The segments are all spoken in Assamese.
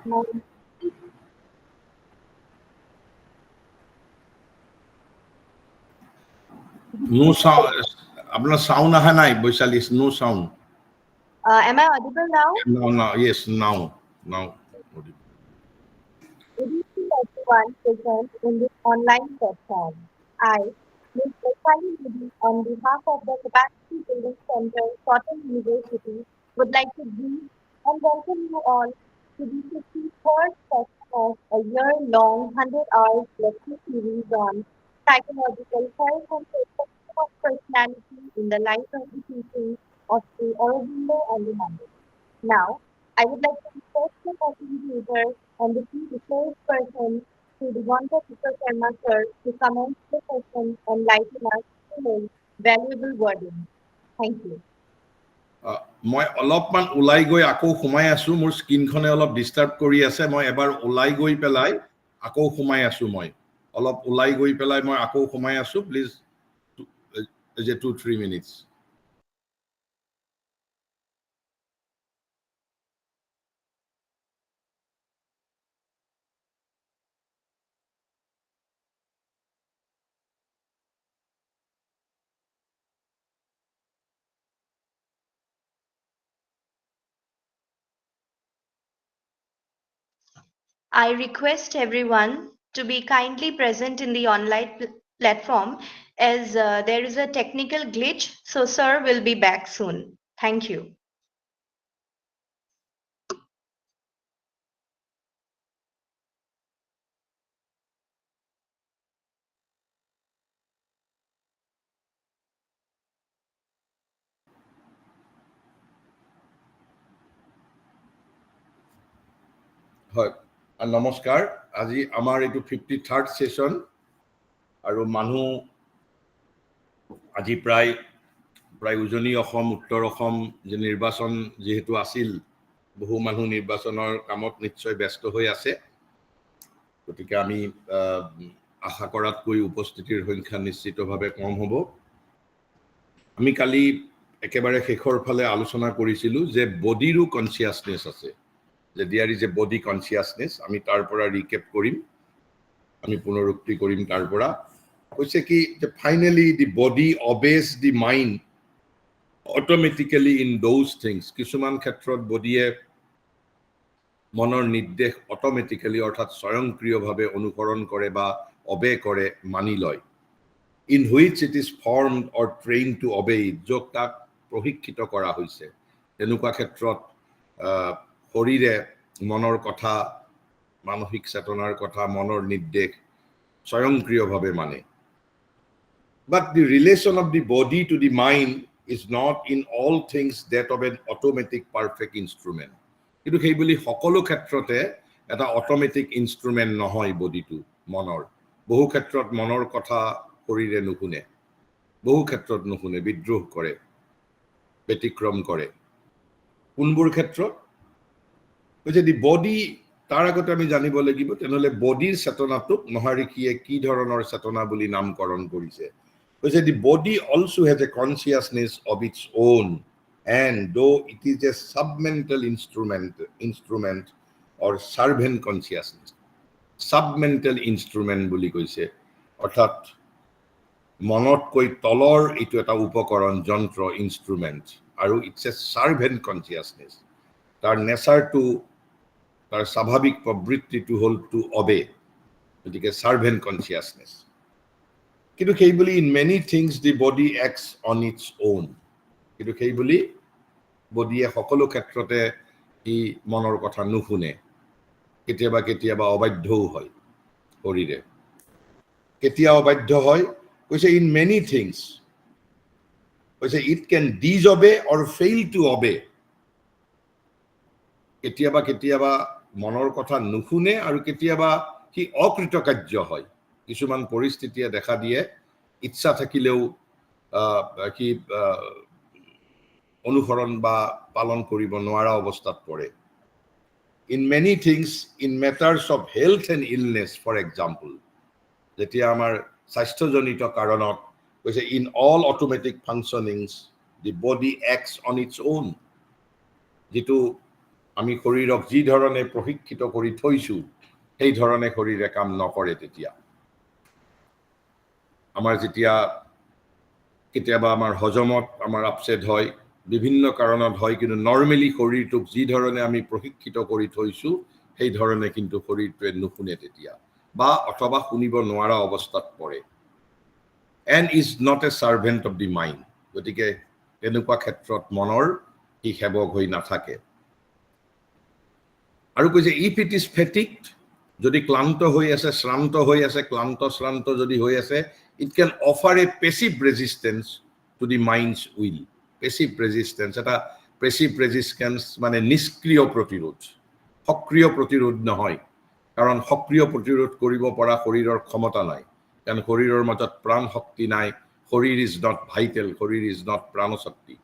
No, No sound. আপনার sound আহা নাই Vaishali, no sound. am I audible now? Now, yes, now. Good evening, everyone present in this online platform. I, Ms. Vaishali Modi, on behalf of the Capacity Building Center, Cotton University, would like to greet and welcome you all to the 53rd session of a year-long 100 hours lecture series on psychological health and perspective of personality in the light of the teachings of the Aurobindo and the Mandela. Now, I would like to request the facilitator and the key resource person to the Wanda Super Sharma sir to commence the session and enlighten us with valuable wording. Thank you. মই অলপমান ওলাই গৈ আকৌ সোমাই আছো, মোৰ স্ক্ৰীনখনে অলপ ডিস্টাৰ্ব কৰি আছে। মই এবাৰ ওলাই গৈ পেলাই আকৌ সোমাই আছো। মই অলপ ওলাই গৈ পেলাই মই আকৌ সোমাই আছো। Please 2-3 minutes. I request everyone to be kindly present in the online platform as there is a technical glitch, so sir will be back soon. Thank you. হয়, নমস্কাৰ। আজি আমাৰ এইটো 53rd সেশন আৰু মানুহ আজি প্ৰায় উজনি অসম, উত্তৰ অসম যে নিৰ্বাচন যেহেতু আছিল, বহু মানুহ নিৰ্বাচনৰ কামত নিশ্চয় ব্যস্ত হৈ আছে। গতিকে আমি আশা কৰাতকৈ উপস্থিতিৰ সংখ্যা নিশ্চিতভাৱে কম হ'ব। আমি কালি একেবাৰে শেষৰ ফালে আলোচনা কৰিছিলোঁ যে বডিৰো কনচিয়াছনেছ আছে, যে there is a body consciousness. আমি তাৰ পৰা ৰিকেপ কৰিম, আমি পুনৰুক্তি কৰিম তাৰ পৰা। কৈছে কি যে finally the body obese the mind automatically in those things. কিছুমান ক্ষেত্ৰত বডিয়ে মনৰ নিৰ্দেশ অট'মেটিকেলি অৰ্থাৎ স্বয়ংক্ৰিয়ভাৱে অনুসৰণ কৰে বা অবে কৰে, মানি লয়। In which it is formed or train to obey it, য'ত তাক প্ৰশিক্ষিত কৰা হৈছে। তেনেকুৱা ক্ষেত্ৰত শৰীৰে মনৰ কথা, মানসিক চেতনাৰ কথা, মনৰ নিৰ্দেশ স্বয়ংক্ৰিয়ভাৱে মানে। But the relation of the body to the mind is not in all things that of an automatic perfect instrument. কিন্তু সেইবুলি সকলো ক্ষেত্ৰতে এটা অট'মেটিক ইনষ্ট্ৰুমেণ্ট নহয় বডিটো মনৰ। বহু ক্ষেত্ৰত মনৰ কথা শৰীৰে নুশুনে, বহু ক্ষেত্ৰত নুশুনে, বিদ্ৰোহ কৰে, ব্যতিক্ৰম কৰে। কোনবোৰ ক্ষেত্ৰত? যদি বডি, তাৰ আগতে আমি জানিব লাগিব তেনেহ'লে বডিৰ চেতনাটোক মহাৰিষিয়ে কি ধৰণৰ চেতনা বুলি নামকৰণ কৰিছে। কৈছে the body also has a consciousness of its own, and though it is a submental instrument or servant consciousness, submental instrument বুলি কৈছে, অৰ্থাৎ মনতকৈ তলৰ এইটো এটা উপকৰণ, যন্ত্ৰ, ইনষ্ট্ৰুমেণ্ট, আৰু ইটছ এ ছাৰ্ভেণ্ট কনচিয়াছনেছ। তাৰ নেচাৰটো, তাৰ স্বাভাৱিক প্ৰবৃত্তিটো হ'ল টু অবে, গতিকে ছাৰ্ভেণ্ট কনচিয়াছনেছ। কিন্তু সেইবুলি in many things the body acts on its own, কিন্তু সেইবুলি বডিয়ে সকলো ক্ষেত্ৰতে ই মনৰ কথা নুশুনে। কেতিয়াবা কেতিয়াবা অবাধ্যও হয় শৰীৰে। কেতিয়া অবাধ্য হয়? কৈছে ইন মেনি থিংছ, কৈছে it can disobey or fail to obey. কেতিয়াবা কেতিয়াবা মনৰ কথা নুশুনে আৰু কেতিয়াবা সি অকৃতকাৰ্য হয়। কিছুমান পৰিস্থিতিয়ে দেখা দিয়ে ইচ্ছা থাকিলেও সি অনুসৰণ বা পালন কৰিব নোৱাৰা অৱস্থাত পৰে। In many things, in matters of health and illness for example, যেতিয়া আমাৰ স্বাস্থ্যজনিত কাৰণত কৈছে in all automatic functionings the body acts on its own. যিটো আমি শৰীৰক যি ধৰণে প্ৰশিক্ষিত কৰি থৈছোঁ সেই ধৰণে শৰীৰে কাম নকৰে তেতিয়া আমাৰ যেতিয়া কেতিয়াবা আমাৰ হজমত আমাৰ আপসেট হয় বিভিন্ন কাৰণত হয় কিন্তু নৰ্মেলি শৰীৰটোক যি ধৰণে আমি প্ৰশিক্ষিত কৰি থৈছোঁ সেই ধৰণে কিন্তু শৰীৰটোৱে নুশুনে তেতিয়া বা অথবা শুনিব নোৱাৰা অৱস্থাত পৰে and is not a servant of the mind গতিকে এনেকুৱা ক্ষেত্ৰত মনৰ ই সেৱক হৈ নাথাকে আৰু কৈছে if it is fatigued যদি ক্লান্ত হৈ আছে শ্ৰান্ত হৈ আছে ক্লান্ত শ্ৰান্ত যদি হৈ আছে it can offer a passive resistance to the mind's will passive resistance এটা passive resistance মানে নিষ্ক্ৰিয় প্ৰতিৰোধ সক্ৰিয় প্ৰতিৰোধ নহয় কাৰণ সক্ৰিয় প্ৰতিৰোধ কৰিব পৰা শৰীৰৰ ক্ষমতা নাই কাৰণ শৰীৰৰ মাজত প্ৰাণ শক্তি নাই শৰীৰ ইজ নট ভাইটেল শৰীৰ ইজ নট প্ৰাণ শক্তি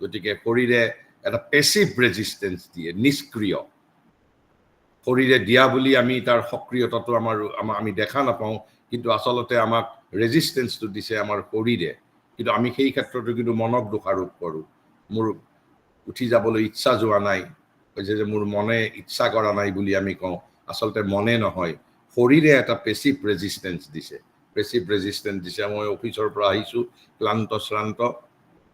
গতিকে শৰীৰে এটা পেছিভ ৰেজিষ্টেন্স দিয়ে নিষ্ক্ৰিয় শৰীৰে দিয়া বুলি আমি তাৰ সক্ৰিয়তাটো আমি দেখা নাপাওঁ কিন্তু আচলতে আমাক ৰেজিষ্টেন্সটো দিছে আমাৰ শৰীৰে কিন্তু আমি সেই ক্ষেত্ৰতো কিন্তু মনক দোষাৰোপ কৰোঁ মোৰ উঠি যাবলৈ ইচ্ছা যোৱা নাই কৈছে যে মোৰ মনে ইচ্ছা কৰা নাই বুলি আমি কওঁ আচলতে মনে নহয় শৰীৰে এটা পেছিভ ৰেজিষ্টেন্স দিছে পেছিভ ৰেজিষ্টেন্স দিছে মই অফিচৰ পৰা আহিছোঁ ক্লান্ত শ্ৰান্ত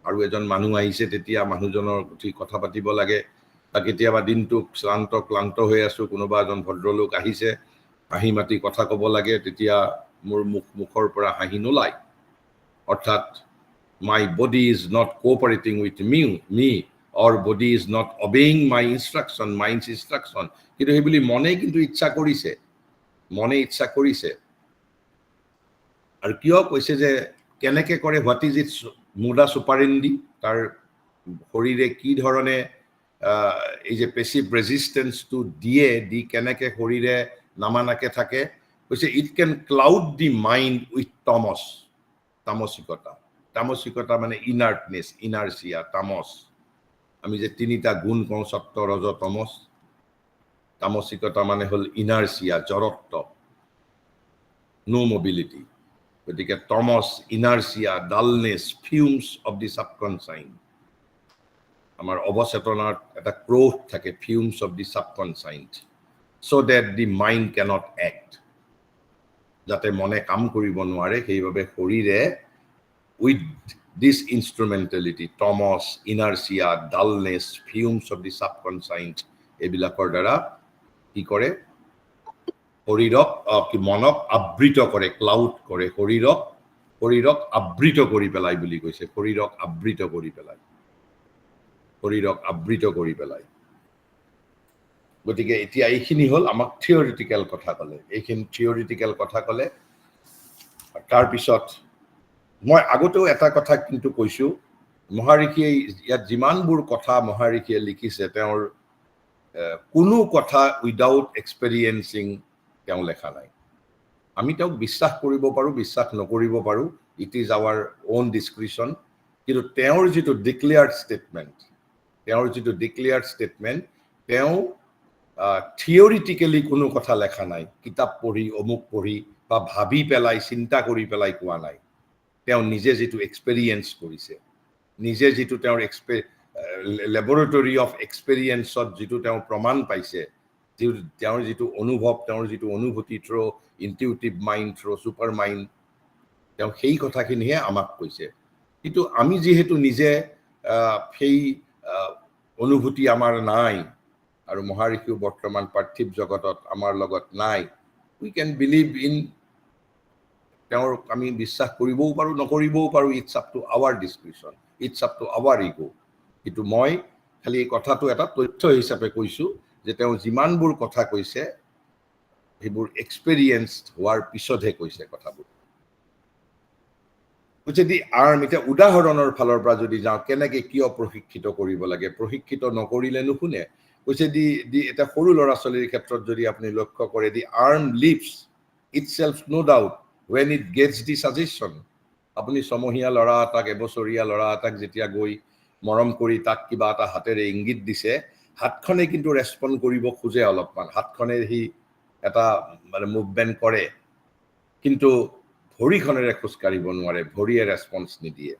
আৰু এজন মানুহ আহিছে তেতিয়া মানুহজনৰ উঠি কথা পাতিব লাগে বা কেতিয়াবা দিনটো শ্ৰান্ত ক্লান্ত হৈ আছোঁ কোনোবা এজন ভদ্ৰলোক আহিছে হাঁহি মাতি কথা ক'ব লাগে তেতিয়া মোৰ মুখৰ পৰা হাঁহি নোলায় অৰ্থাৎ my body is not cooperating with me or body is not obeying my instruction mind's instruction কিন্তু সেই বুলি মনে কিন্তু ইচ্ছা কৰিছে আৰু কিয় কৈছে যে কেনেকে কৰে হোৱাট ইজ ইটস মুডা সুপাৰিণ্ডি তাৰ শৰীৰে কি ধৰণে এই যে পেছিভ ৰেজিষ্টেন্সটো দি কেনেকে শৰীৰে নামানাকে থাকে কৈছে it can cloud the mind with তামসিকতা মানে ইনাৰ্টনেছ ইনাৰ্চিয়া তামস আমি যে তিনিটা গুণ কওঁ সত্য ৰজ তমস তামসিকতা মানে হ'ল ইনাৰ্চিয়া জড়ত্ব নো মোবিলিটি গতিকে তমস ইনাৰ্চিয়া ডালনেছ ফিউমছ অফ দি সাবকনসাইন আমাৰ অৱচেতনাৰ এটা ক্ৰোধ থাকে fumes of the subconscient so that the mind cannot act যাতে মনে কাম কৰিব নোৱাৰে সেইভাবে শৰীৰে with this instrumentality tamas inertia dullness fumes of the subconscious এবিলাকৰ দ্বাৰা কি কৰে শৰীৰক কি মনক আবৃত কৰে ক্লাউড কৰে শৰীৰক আবৃত কৰি পেলাই বুলি কৈছে শৰীৰক আবৃত কৰি পেলাই গতিকে এতিয়া এইখিনি হ'ল আমাক থিওৰিটিক্যাল কথা ক'লে এইখিনি থিওৰিটিক্যাল কথা ক'লে তাৰ পিছত মই আগতেও এটা কথা কিন্তু কৈছো মহাৰিষিয়ে ইয়াত যিমানবোৰ কথা মহাৰিষিয়ে লিখিছে তেওঁৰ কোনো কথা উইদাউট এক্সপেৰিয়েন্সিং তেওঁ লেখা নাই আমি তেওঁক বিশ্বাস কৰিব পাৰো বিশ্বাস নকৰিব পাৰো ইট ইজ আৱাৰ ওন ডিসক্ৰিপশন কিন্তু তেওঁৰ যিটো ডিক্লেয়াৰ্ড ষ্টেটমেন্ট তেওঁ থিওৰিটিক্যালি কোনো কথা লেখা নাই কিতাপ পঢ়ি অমুক পঢ়ি বা ভাবি পেলাই চিন্তা কৰি পেলাই কোৱা নাই তেওঁ নিজে যিটো এক্সপেৰিয়েন্স কৰিছে নিজে যিটো তেওঁৰ লেবৰেটৰী অফ এক্সপেৰিয়েন্সত যিটো তেওঁ প্ৰমাণ পাইছে তেওঁৰ যিটো অনুভৱ তেওঁৰ যিটো অনুভূতি through intuitive mind through super mind তেওঁ সেই কথাখিনিহে আমাক কৈছে কিন্তু আমি যিহেতু নিজে সেই অনুভূতি আমাৰ নাই আৰু মহাৰিষিও বৰ্তমান পাৰ্থিৱ জগতত আমাৰ লগত নাই উই কেন বিলিভ ইন তেওঁৰ আমি বিশ্বাস কৰিবও পাৰো নকৰিবও পাৰো it's up to our description it's up to our ego কিন্তু মই খালি এই কথাটো এটা তথ্য হিচাপে কৈছো যে তেওঁ যিমানবোৰ কথা কৈছে সেইবোৰ এক্সপেৰিয়েন্স হোৱাৰ পিছতহে কৈছে কথাবোৰ যদি আৰ্ম এতিয়া উদাহৰণৰ ফালৰ পৰা যদি যাওঁ কেনেকে কিয় প্ৰশিক্ষিত কৰিব লাগে প্ৰশিক্ষিত নকৰিলে নুশুনে কৈছে এটা সৰু ল'ৰা ছোৱালীৰ ক্ষেত্ৰত যদি আপুনি লক্ষ্য কৰে the arm lives itself no doubt when it gets the suggestion আপুনি সমহীয়া ল'ৰা এটাক এবছৰীয়া ল'ৰা এটাক যেতিয়া গৈ মৰম কৰি তাক কিবা এটা হাতেৰে ইংগিত দিছে হাতখনে কিন্তু ৰেসপন্ড কৰিব খোজে অলপমান হাতখনে হি এটা মানে মুভমেন্ট কৰে কিন্তু ভৰিখনেৰে খোজ কাঢ়িব নোৱাৰে ভৰিয়ে ৰেসপন্স নিদিয়ে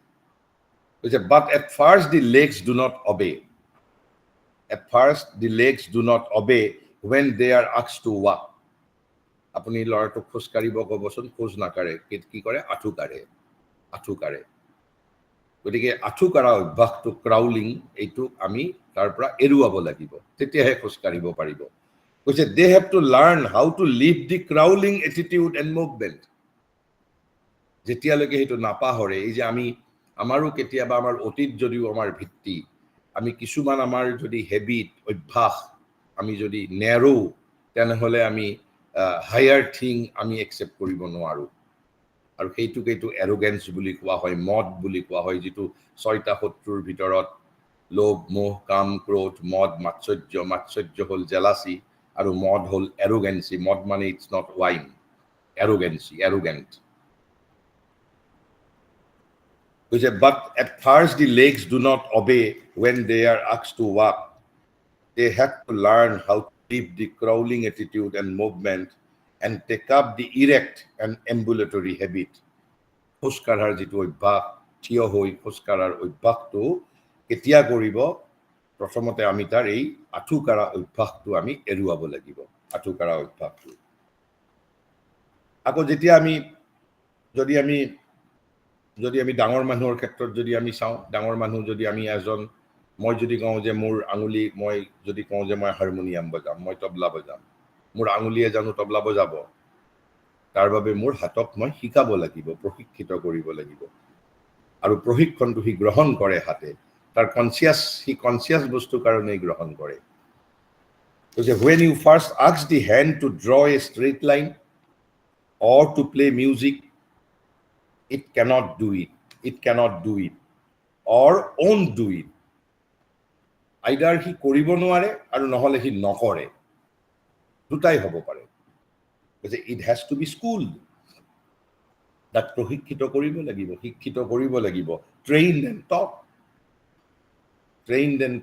কৈছে but at first the legs do not obey at first the legs do not obey when they are asked to walk. আপুনি ল'ৰাটোক খোজ কাঢ়িব ক'বচোন, খোজ নাকাঢ়ে, কি কৰে? আঁঠু কাঢ়ে। গতিকে আঁঠু কাঢ়া অভ্যাসটো ক্ৰাউলিং, এইটো আমি তাৰ পৰা এৰুৱাব লাগিব, তেতিয়াহে খোজ কাঢ়িব পাৰিব। কৈছে they have to learn how to leave the crawling attitude and movement. যেতিয়ালৈকে সেইটো নাপাহৰে, এই যে আমাৰো কেতিয়াবা আমাৰ অতীত যদিও আমাৰ ভিত্তি, আমি কিছুমান আমাৰ যদি হেবিট, অভ্যাস আমি যদি নেৰো, তেনেহ'লে আমি হায়াৰ থিং আমি একচেপ্ট কৰিব নোৱাৰো। আৰু সেইটো এৰোগেন্স বুলি কোৱা হয়, মদ বুলি কোৱা হয়, যিটো 6টা শত্ৰুৰ ভিতৰত লোভ, মোহ, কাম, ক্ৰোধ, মদ, মাৎসৰ্য হ'ল জেলাচি, আৰু মদ হ'ল এৰোগেন্সি। মদ মানে ইটছ নট ৱাইন, এৰোগেন্ট। কৈছে but at first the legs do not obey when they are asked to walk. They have to learn how to leave the crawling attitude and movement and take up the erect and ambulatory habit. খোজ কাঢ়াৰ যিটো অভ্যাস, থিয় হৈ খোজ কাঢ়াৰ অভ্যাসটো কেতিয়া কৰিব? প্ৰথমতে আমি তাৰ এই আঁঠু কাঢ়া অভ্যাসটো আমি এৰুৱাব লাগিব, আঁঠু কাঢ়া অভ্যাসটো। আকৌ যেতিয়া যদি আমি ডাঙৰ মানুহৰ ক্ষেত্ৰত যদি আমি চাওঁ, ডাঙৰ মানুহ যদি আমি মই যদি কওঁ যে মোৰ আঙুলি, মই যদি কওঁ যে মই হাৰমনিয়াম বজাম, মই তবলা বজাম, মোৰ আঙুলিয়ে জানো তবলা বজাব? তাৰ বাবে মোৰ হাতক মই শিকাব লাগিব, প্ৰশিক্ষিত কৰিব লাগিব। আৰু প্ৰশিক্ষণটো সি গ্ৰহণ কৰে হাতে, তাৰ কনচিয়াছ বস্তুৰ কাৰণেই গ্ৰহণ কৰে। কৈছে when you first ask the hand to draw a straight line or to play music, it cannot do it or won't do it. Either সি কৰিব নোৱাৰে আৰু নহ'লে সি নকৰে, দুটাই হ'ব পাৰে। it has to be schooled, তাক প্ৰশিক্ষিত কৰিব লাগিব, শিক্ষিত কৰিব লাগিব, trained and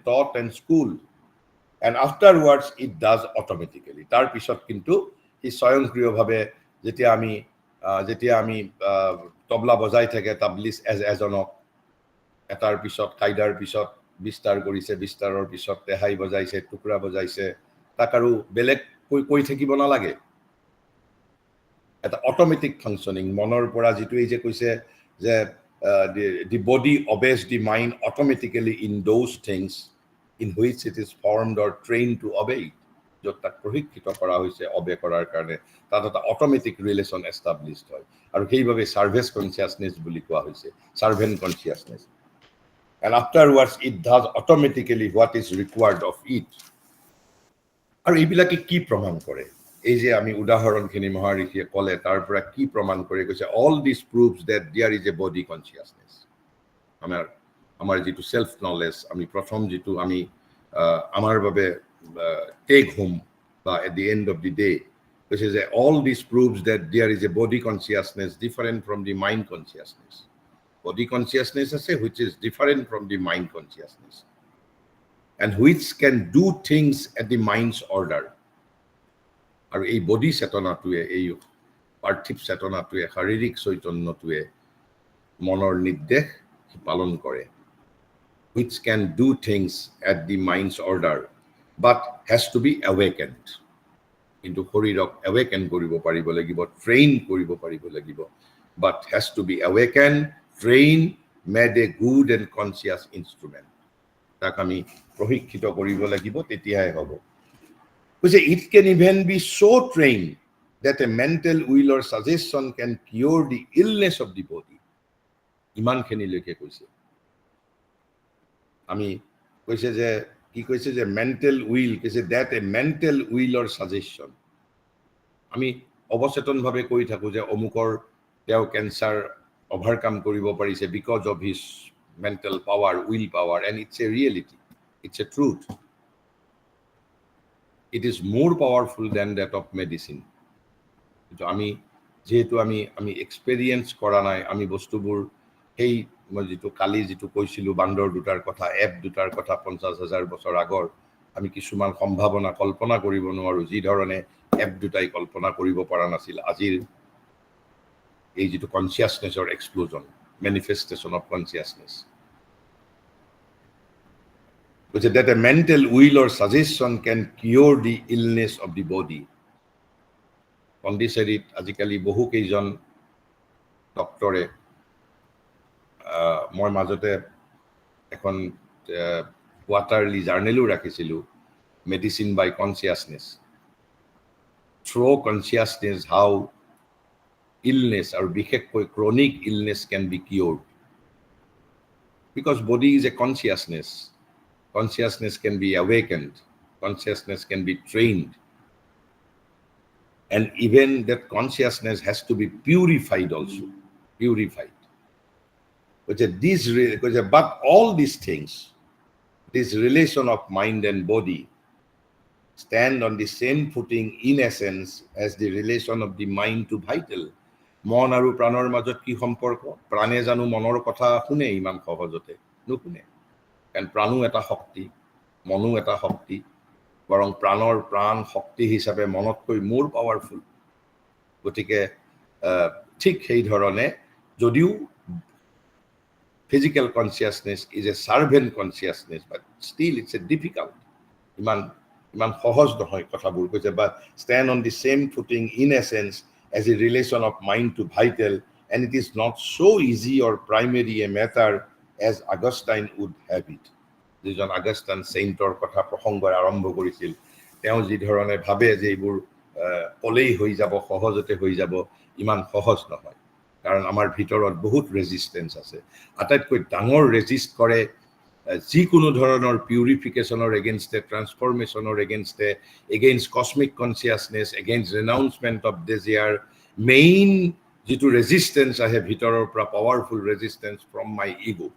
taught and schooled, and afterwards it does automatically. তাৰ পিছত কিন্তু সি স্বয়ংক্ৰিয়ভাৱে যেতিয়া আমি তবলা বজাই থাকে, তাবলিছ এজনক এটাৰ পিছত কাইদাৰ পিছত বিস্তাৰ কৰিছে, বিস্তাৰৰ পিছত তেহাই বজাইছে, টুকুৰা বজাইছে, তাক আৰু বেলেগ কৈ থাকিব নালাগে। এটা অট'মেটিক ফাংচনিং, মনৰ পৰা যিটো এই যে কৈছে যে the body obeys the mind automatically in those things in which it is formed or trained to obey. য'ত তাক প্ৰশিক্ষিত কৰা হৈছে অবে কৰাৰ কাৰণে, তাত এটা অট'মেটিক ৰিলেশ্যন এষ্টাব্লিছড হয়। আৰু সেইবাবে ছাৰ্ভেচ কনচিয়াছনেছ বুলি কোৱা হৈছে, servant consciousness. And afterwards it does automatically what is required of it. আৰু এইবিলাকে কি প্ৰমাণ কৰে? এই যে আমি উদাহৰণখিনি মহাৰিষিয়ে ক'লে, তাৰ পৰা কি প্ৰমাণ কৰে? কৈছে all this proves that there is a body consciousness. আমাৰ যিটো সেলফ নলেজ, আমি প্ৰথম যিটো আমি আমাৰ বাবে টেক হোম বা at the end of the day, কৈছে যে all this proves that there is a body consciousness different from the mind consciousness. Body consciousness আছে which is different from the mind consciousness and which can do things at the mind's order. আৰু এই বডি চেতনাটোৱে, এই পাৰ্থিৱ চেতনাটোৱে, শাৰীৰিক চৈতন্যটোৱে মনৰ নিৰ্দেশ পালন কৰে, which can do things at the mind's order but has to be awakened. কিন্তু শৰীৰক awaken কৰিব পাৰিব লাগিব, ট্ৰেইন কৰিব পাৰিব লাগিব, but has to be awakened, trained, made a good and conscious instrument. তাক আমি প্ৰশিক্ষিত কৰিব লাগিব, তেতিয়াহে হ'ব। কৈছে it can even be so trained that a mental will or suggestion can cure the illness of the body. ইমানখিনিলৈকে কৈছে। আমি কৈছে যে কি কৈছে যে মেণ্টেল উইল, কৈছে that a mental will or suggestion. আমি অৱচেতনভাৱে কৈ থাকো যে অমুকৰ তেওঁ কেঞ্চাৰ অভাৰকাম কৰিব পাৰিছে because of his mental power, will power, and it's a reality, it's a truth. It is more powerful than that of medicine. আমি যেহেতু আমি এক্সপেৰিয়েঞ্চ কৰা নাই, আমি বস্তুবোৰ সেই মই যিটো কালি যিটো কৈছিলোঁ বান্দৰ দুটাৰ কথা, এপ দুটাৰ কথা 50,000 বছৰ আগৰ, আমি কিছুমান সম্ভাৱনা কল্পনা কৰিব নোৱাৰো, যি ধৰণে এপ দুটাই কল্পনা কৰিব পৰা নাছিল। আজিৰ এই যিটো কনচিয়াছনেছৰ এক্সপ্লোজন, মেনিফেষ্টেশ্যন অফ কনচিয়াছনেছ, কৈছে that a mental will or suggestion can cure the illness of the body. পণ্ডিচেৰীত আজিকালি বহু কেইজন ডক্টৰে মই মাজতে এখন কোৱাৰ্টাৰলি জাৰ্নেলো ৰাখিছিলোঁ medicine by consciousness through consciousness how illness আৰু বিশেষকৈ chronic illness can be cured because body is a consciousness consciousness can be awakened, consciousness can be trained, and even that consciousness has to be purified also, purified. But all these things, this relation of mind and body, stand on the same footing in essence as the relation of the mind to vital. মন আৰু প্ৰাণৰ মাজত কি সম্পৰ্ক? প্ৰাণে জানো মনৰ কথা শুনে ইমান সহজতে? নুশুনে। কাৰণ প্ৰাণো এটা শক্তি, মনো এটা শক্তি, বৰং প্ৰাণৰ প্ৰাণ শক্তি হিচাপে মনতকৈ মোৰ পাৱাৰফুল। গতিকে ঠিক সেই ধৰণে যদিও physical consciousness is a servant consciousness, but still it's a difficult. ইমান সহজ নহয় কথাবোৰ কৈছে, but stand on the same footing in essence as a relation of mind to vital, and it is not so easy or primary a matter as Augustine would have it. যিজন আগষ্টাইন চেইণ্টৰ কথা প্ৰসংগৰ আৰম্ভ কৰিছিল, তেওঁ যি ধৰণে ভাবে যে এইবোৰ ক'লেই হৈ যাব, সহজতে হৈ যাব, ইমান সহজ নহয়। কাৰণ আমাৰ ভিতৰত বহুত ৰেজিষ্টেঞ্চ আছে। আটাইতকৈ ডাঙৰ ৰেজিষ্ট কৰে যিকোনো ধৰণৰ পিউৰিফিকেশ্যনৰ এগেইনষ্টে, ট্ৰান্সফৰ্মেশ্যনৰ এগেইনষ্টে, against cosmic consciousness, against renouncement of desire, main যিটো ৰেজিষ্টেঞ্চ আহে ভিতৰৰ পৰা, powerful resistance from my ego'.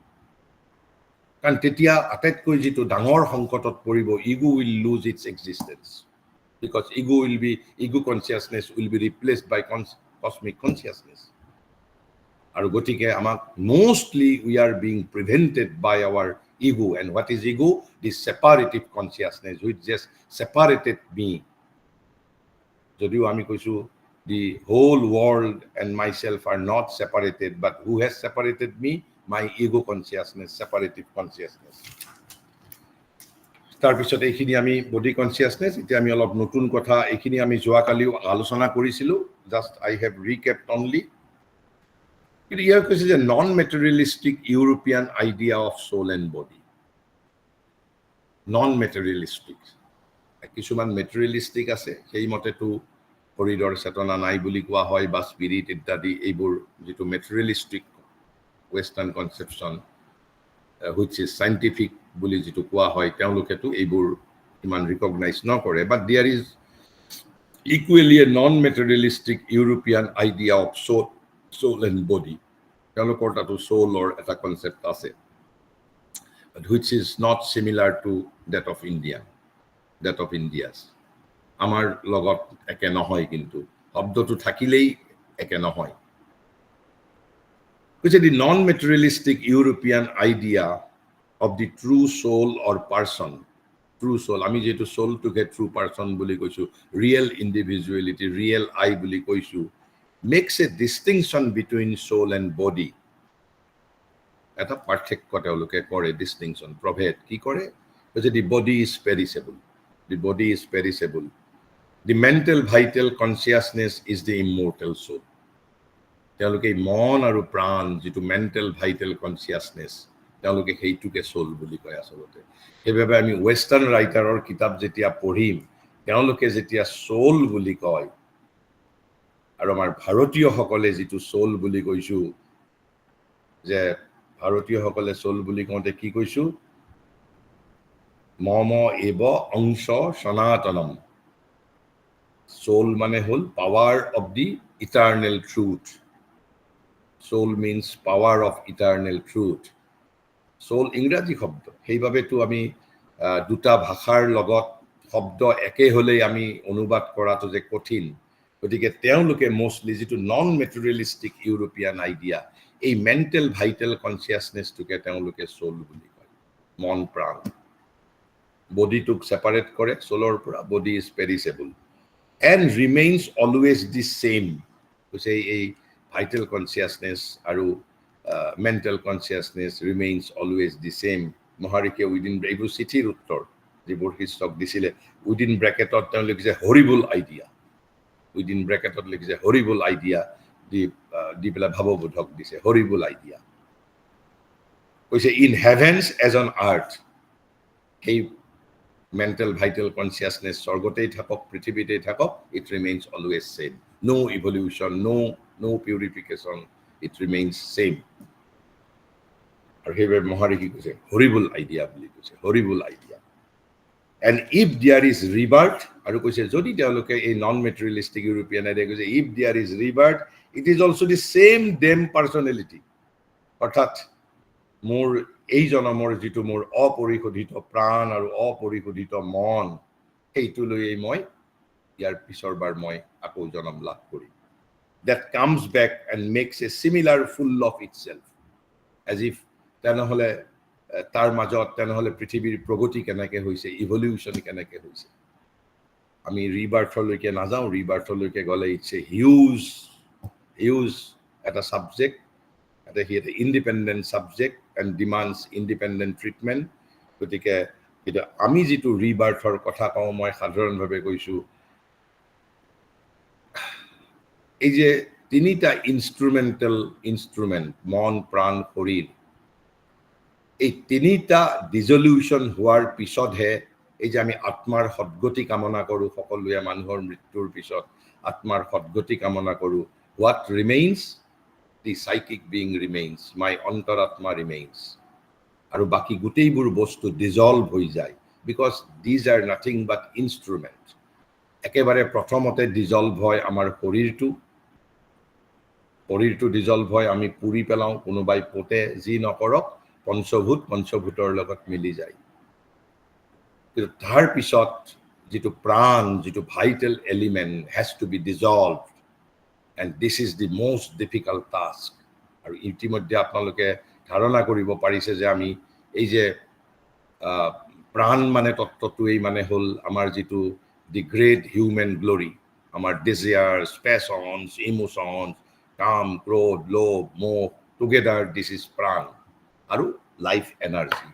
কাৰণ তেতিয়া আটাইতকৈ যিটো ডাঙৰ সংকটত পৰিব, ego will lose its existence, because ego consciousness will be replaced by cosmic consciousness. আৰু গতিকে আমাক mostly we are being prevented by our ego. And what is ego? This separative consciousness which just separated me. যদিও আমি কৈছোঁ the whole world and myself are not separated, but who has separated me? My ego consciousness, separative consciousness. তাৰপিছত এইখিনি আমি বডি কনচিয়াছনেছ, এতিয়া আমি অলপ নতুন কথা, এইখিনি আমি যোৱাকালিও আলোচনা কৰিছিলোঁ, just I have recapped only. কিন্তু ইয়াৰ কৈছে যে non materialistic European idea of soul and body. Non materialistic, কিছুমান মেটেৰিয়েলিষ্টিক আছে, সেইমতেতো শৰীৰৰ চেতনা নাই বুলি কোৱা হয়, বা স্পিৰিট ইত্যাদি, এইবোৰ যিটো materialistic western conception which is scientific বুলি যিটো কোৱা হয়, তেওঁলোকেতো এইবোৰ ইমান ৰিকগনাইজ নকৰে। But there is equally a non materialistic European idea of soul and body. তেওঁলোকৰ তাতো সোলৰ এটা কনচেপ্ট আছে, which is not similar to that of India's. আমাৰ লগত একে নহয়, কিন্তু শব্দটো থাকিলেই একে নহয়। কৈছে the non materialistic European idea of the true soul or person. True soul, আমি যিহেতু সোলটোকে ট্ৰু পাৰ্চন বুলি কৈছোঁ, ৰিয়েল ইণ্ডিভিজুৱেলিটি, ৰিয়েল আই বুলি কৈছোঁ, makes a distinction between soul and body. এটা পাৰ্থক্য তেওঁলোকে কৰে, ডিষ্টিংশ্যন, প্ৰভেদ কি কৰে? কৈছে the body is perishable, the body is perishable, the mental vital consciousness is the immortal soul. তেওঁলোকে মন আৰু প্ৰাণ, যিটো মেণ্টেল ভাইটেল কনচিয়াছনেছ, তেওঁলোকে সেইটোকে সোল বুলি কয় আচলতে। সেইবাবে আমি ৱেষ্টাৰ্ণ ৰাইটাৰৰ কিতাপ যেতিয়া পঢ়িম, তেওঁলোকে যেতিয়া সোল বুলি কয়, আৰু আমাৰ ভাৰতীয়সকলে যিটো সোল বুলি কৈছোঁ, যে ভাৰতীয়সকলে সোল বুলি কওঁতে কি কৈছোঁ? মম এব অংশ সনাতনম। সোল মানে হ'ল power of the eternal truth. Soul means power of eternal truth. Soul ইংৰাজী শব্দ, সেইবাবেতো আমি দুটা ভাষাৰ লগত শব্দ একে হ'লেই আমি অনুবাদ কৰাটো যে কঠিন। গতিকে তেওঁলোকে মোষ্টলি যিটো নন মেটেৰিয়েলিষ্টিক ইউৰোপিয়ান আইডিয়া, এই মেণ্টেল ভাইটেল কনচিয়াছনেছটোকে তেওঁলোকে সোল বুলি কয়, মন প্ৰাণ। বডিটোক ছেপাৰেট কৰে সোলৰ পৰা, body is perishable and remains always the same. কৈছে এই vital consciousness আৰু mental consciousness remains always the same মহাৰিকে উইদিন এইবোৰ চিঠিৰ উত্তৰ যিবোৰ শীৰ্ষক দিছিলে উইদিন ব্ৰেকেটত তেওঁ লিখিছে হৰিবল আইডিয়া উইদিন ব্ৰেকেটত লিখিছে হৰিবল আইডিয়া দি পেলাই ভাৱবোধক দিছে হৰিবল আইডিয়া কৈছে in heavens as on earth সেই মেণ্টেল ভাইটেল কনচিয়াছনেছ স্বৰ্গতেই থাকক পৃথিৱীতেই থাকক it remains always same no' evolution no' purification it remains same আৰু সেইবাবে মহাৰিষি কৈছে হৰিবল আইডিয়া বুলি কৈছে horrible idea and if there is rebirth আৰু কৈছে যদি তেওঁলোকে এই নন মেটেৰিয়েলিষ্টিক ইউৰোপিয়ান আইডিয়া কৈছে if there is rebirth it is also' the same damn personality অৰ্থাৎ মোৰ এই জনমৰ যিটো মোৰ অপৰিশোধিত প্ৰাণ আৰু অপৰিশোধিত মন সেইটো লৈয়ে মই ইয়াৰ পিছৰবাৰ মই আকৌ জনম লাভ কৰিম that comes back and makes a similar full of itself as if তেনেহ'লে তাৰ মাজত তেনেহ'লে পৃথিৱীৰ প্ৰগতি কেনেকৈ হৈছে ইভলিউশ্যন কেনেকৈ হৈছে আমি ৰিবাৰ্থলৈকে নাযাওঁ ৰিবাৰ্থলৈকে গ'লে ইটছ এ হিউজ এটা ছাবজেক্ট এটা সি এটা independent subject and ডিমাণ্ডছ independent treatment গতিকে কিন্তু আমি যিটো ৰিবাৰ্থৰ কথা কওঁ মই সাধাৰণভাৱে কৈছোঁ এই যে তিনিটা ইনষ্ট্ৰুমেণ্ট মন প্ৰাণ শৰীৰ এই তিনিটা ডিজলিউশ্যন হোৱাৰ পিছতহে এই যে আমি আত্মাৰ সদ্গতি কামনা কৰোঁ সকলোৱে মানুহৰ মৃত্যুৰ পিছত আত্মাৰ সদ্গতি কামনা কৰোঁ what remains the psychic being remains my অন্তৰাত্মা ৰিমেইনছ আৰু বাকী গোটেইবোৰ বস্তু ডিজলভ হৈ যায় because these are nothing but instrument একেবাৰে প্ৰথমতে ডিজলভ হয় আমাৰ শৰীৰটো ডিজলভ হয় আমি পুৰি পেলাওঁ কোনোবাই পোতে যি নকৰক পঞ্চভূতৰ লগত মিলি যায় কিন্তু তাৰ পিছত যিটো প্ৰাণ যিটো vital element has to be dissolve and this is the most difficult task আৰু ইতিমধ্যে আপোনালোকে ধাৰণা কৰিব পাৰিছে যে আমি এই যে প্ৰাণ মানে তত্ত্বটোৱেই মানে হ'ল আমাৰ যিটো দি গ্ৰেট হিউমেন গ্লৰি আমাৰ ডিজায়াৰ্ছ পেশ্যনছ ইম'শ্যনছ কাম ক্ৰোধ লোভ মোহ টুগেডাৰ দিছ ইজ প্ৰাণ আৰু লাইফ এনাৰ্জি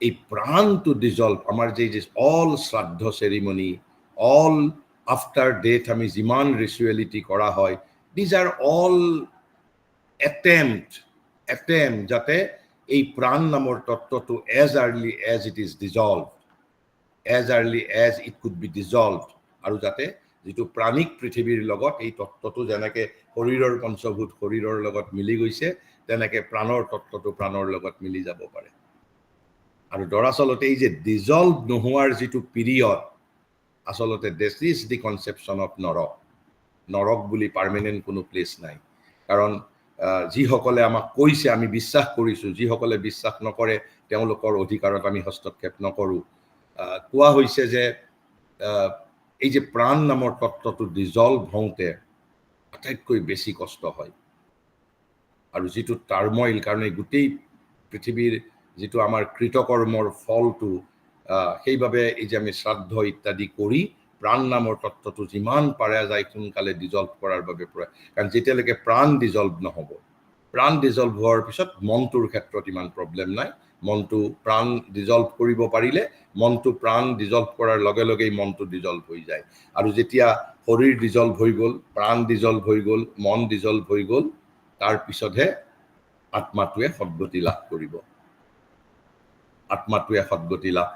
এই প্ৰাণটো ডিজলভ আমাৰ যে অল শ্ৰাদ্ধ চেৰিমনি অল আফটাৰ ডেথ আমি যিমান ৰিচুৱেলিটি কৰা হয় দিজ আৰ অল এটেম্প্ট যাতে এই প্ৰাণ নামৰ তত্ত্বটো as early as it is dissolve as early as it could be dissolve আৰু যাতে যিটো প্ৰাণিক পৃথিৱীৰ লগত এই তত্ত্বটো যেনেকৈ শৰীৰৰ পঞ্চভূত শৰীৰৰ লগত মিলি গৈছে তেনেকৈ প্ৰাণৰ তত্ত্বটো প্ৰাণৰ লগত মিলি যাব পাৰে আৰু দৰাচলতে এই যে ডিজলভ নোহোৱাৰ যিটো পিৰিয়ড আচলতে দিছ ইজ দি কনচেপশ্যন অফ নৰক বুলি পাৰ্মানেণ্ট কোনো প্লেচ নাই কাৰণ যিসকলে আমাক কৈছে আমি বিশ্বাস কৰিছোঁ যিসকলে বিশ্বাস নকৰে তেওঁলোকৰ অধিকাৰত আমি হস্তক্ষেপ নকৰোঁ কোৱা হৈছে যে এই যে প্ৰাণ নামৰ তত্ত্বটো ডিজলভ হওঁতে আটাইতকৈ বেছি কষ্ট হয় আৰু যিটো টাৰ্মইল কাৰণ এই গোটেই পৃথিৱীৰ যিটো আমাৰ কৃতকৰ্মৰ ফলটো সেইবাবে এই যে আমি শ্ৰাদ্ধ ইত্যাদি কৰি প্ৰাণ নামৰ তত্ত্বটো যিমান পাৰে যায় সোনকালে ডিজলভ কৰাৰ বাবে কাৰণ যেতিয়ালৈকে প্ৰাণ ডিজলভ নহ'ব প্ৰাণ ডিজলভ হোৱাৰ পিছত মনটোৰ ক্ষেত্ৰত ইমান প্ৰব্লেম নাই মনটো প্ৰাণ ডিজলভ কৰিব পাৰিলে মনটো প্ৰাণ ডিজলভ কৰাৰ লগে লগেই মনটো ডিজলভ হৈ যায় আৰু যেতিয়া শৰীৰ ডিজলভ হৈ গ'ল প্ৰাণ ডিজলভ হৈ গ'ল মন ডিজলভ হৈ গ'ল তাৰ পিছতহে আত্মাটোৱে সদ্গতি লাভ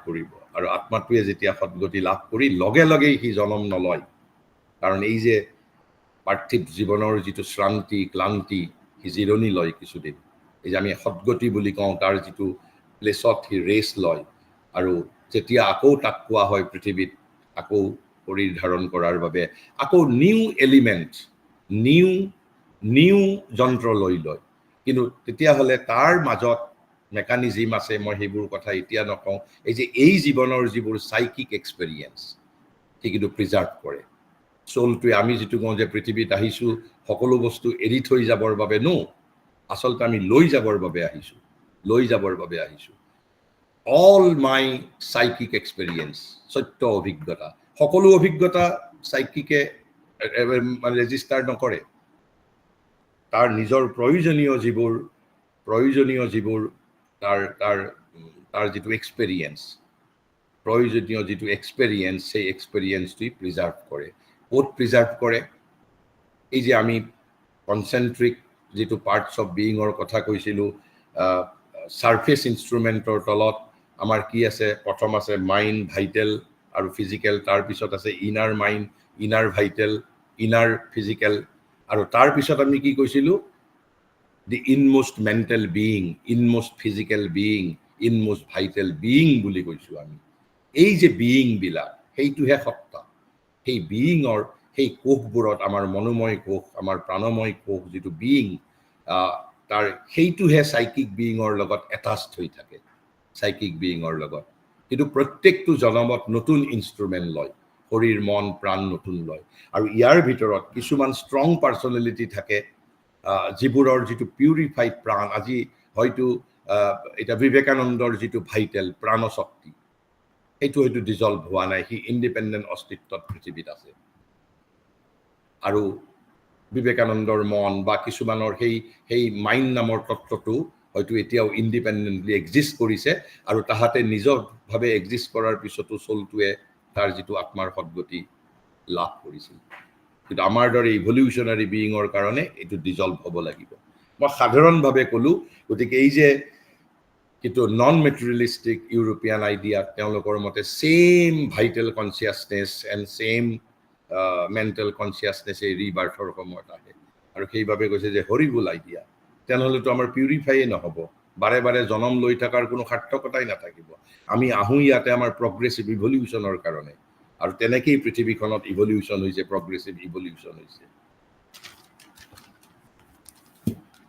কৰিব আৰু আত্মাটোৱে যেতিয়া সদ্গতি লাভ কৰি লগে লগেই সি জনম নলয় কাৰণ এই যে পাৰ্থিৱ জীৱনৰ যিটো শ্ৰান্তি ক্লান্তি সি জিৰণি লয় কিছুদিন এই যে আমি সদ্গতি বুলি কওঁ তাৰ যিটো প্লেচত সি ৰেষ্ট লয় আৰু যেতিয়া আকৌ তাক কোৱা হয় পৃথিৱীত আকৌ শৰীৰ ধাৰণ কৰাৰ বাবে আকৌ নিউ এলিমেণ্ট নিউ যন্ত্ৰ লৈ লয় কিন্তু তেতিয়াহ'লে তাৰ মাজত মেকানিজিম আছে মই সেইবোৰ কথা এতিয়া নকওঁ এই যে এই জীৱনৰ যিবোৰ চাইকিক এক্সপেৰিয়েঞ্চ সি কিন্তু প্ৰিজাৰ্ভ কৰে চলটোৱে আমি যিটো কওঁ যে পৃথিৱীত আহিছোঁ সকলো বস্তু এৰি থৈ যাবৰ বাবে আচলতে আমি লৈ যাবৰ বাবে আহিছোঁ অল মাই চাইকিক এক্সপেৰিয়েঞ্চ সত্য অভিজ্ঞতা সকলো অভিজ্ঞতা চাইকিকে ৰেজিষ্টাৰ নকৰে তাৰ নিজৰ প্ৰয়োজনীয় যিবোৰ তাৰ তাৰ যিটো এক্সপেৰিয়েঞ্চ, প্ৰয়োজনীয় যিটো এক্সপেৰিয়েঞ্চ, সেই এক্সপেৰিয়েঞ্চটোই প্ৰিজাৰ্ভ কৰে। ক'ত প্ৰিজাৰ্ভ কৰে? এই যে আমি কনচেন্ট্ৰিক যিটো পাৰ্টছ অফ বিয়িঙৰ কথা কৈছিলোঁ, ছাৰ্ফেচ ইনষ্ট্ৰুমেণ্টৰ তলত আমাৰ কি আছে? প্ৰথম আছে মাইণ্ড, ভাইটেল আৰু ফিজিকেল, তাৰপিছত আছে inner mind, inner vital, inner physical, আৰু তাৰপিছত আমি কি কৈছিলোঁ? The inmost mental being, inmost physical being, inmost vital being বুলি কৈছোঁ আমি। এই যে বিয়িংবিলাক, সেইটোহে সত্তা। সেই বিয়িঙৰ সেই কোষবোৰত আমাৰ মনোময় কোষ, আমাৰ প্ৰাণময় কোষ যিটো বিয়িং, তাৰ সেইটোহে চাইকিক বিয়িঙৰ লগত এটাচড হৈ থাকে, চাইকিক বিয়িঙৰ লগত। কিন্তু প্ৰত্যেকটো জনমত নতুন ইনষ্ট্ৰুমেণ্ট লয়, শৰীৰ মন প্ৰাণ নতুন লয়। আৰু ইয়াৰ ভিতৰত কিছুমান ষ্ট্ৰং পাৰ্চনেলিটি থাকে, যিবোৰৰ যিটো পিউৰিফাইড প্ৰাণ, আজি হয়তো এতিয়া বিবেকানন্দৰ যিটো ভাইটেল প্ৰাণশক্তি, সেইটো হয়তো ডিজলভ হোৱা নাই, সি ইণ্ডিপেণ্ডেণ্ট অস্তিত্বত পৃথিৱীত আছে। আৰু বিবেকানন্দৰ মন বা কিছুমানৰ সেই মাইণ্ড নামৰ তত্ত্বটো হয়তো এতিয়াও ইণ্ডিপেণ্ডেণ্টলি এক্সিষ্ট কৰিছে, আৰু তাহাঁতে নিজৰভাৱে এক্সিষ্ট কৰাৰ পিছতো চলটোৱে তাৰ যিটো আত্মাৰ সদ্গতি লাভ কৰিছিল। কিন্তু আমাৰ দৰে ইভলিউচনাৰী বিয়িঙৰ কাৰণে এইটো ডিজলভ হ'ব লাগিব। মই সাধাৰণভাৱে ক'লোঁ, গতিকে এই যে কিন্তু নন মেটেৰিয়েলিষ্টিক ইউৰোপিয়ান আইডিয়াত তেওঁলোকৰ মতে same vital consciousness and same mental consciousness এই ৰিবাৰ্থৰ সময়ত আহে, আৰু সেইবাবে কৈছে যে হৰিবুল আইডিয়া। তেনেহ'লেতো আমাৰ পিউৰিফাইয়ে নহ'ব, বাৰে বাৰে জনম লৈ থকাৰ কোনো সাৰ্থকতাই নাথাকিব। আমি আহোঁ ইয়াতে আমাৰ প্ৰগ্ৰেছিভ ইভলিউচনৰ কাৰণে, আৰু তেনেকেই পৃথিৱীখনত ইভলিউচন হৈছে, প্ৰগ্ৰেছিভ ইভলিউচন হৈছে।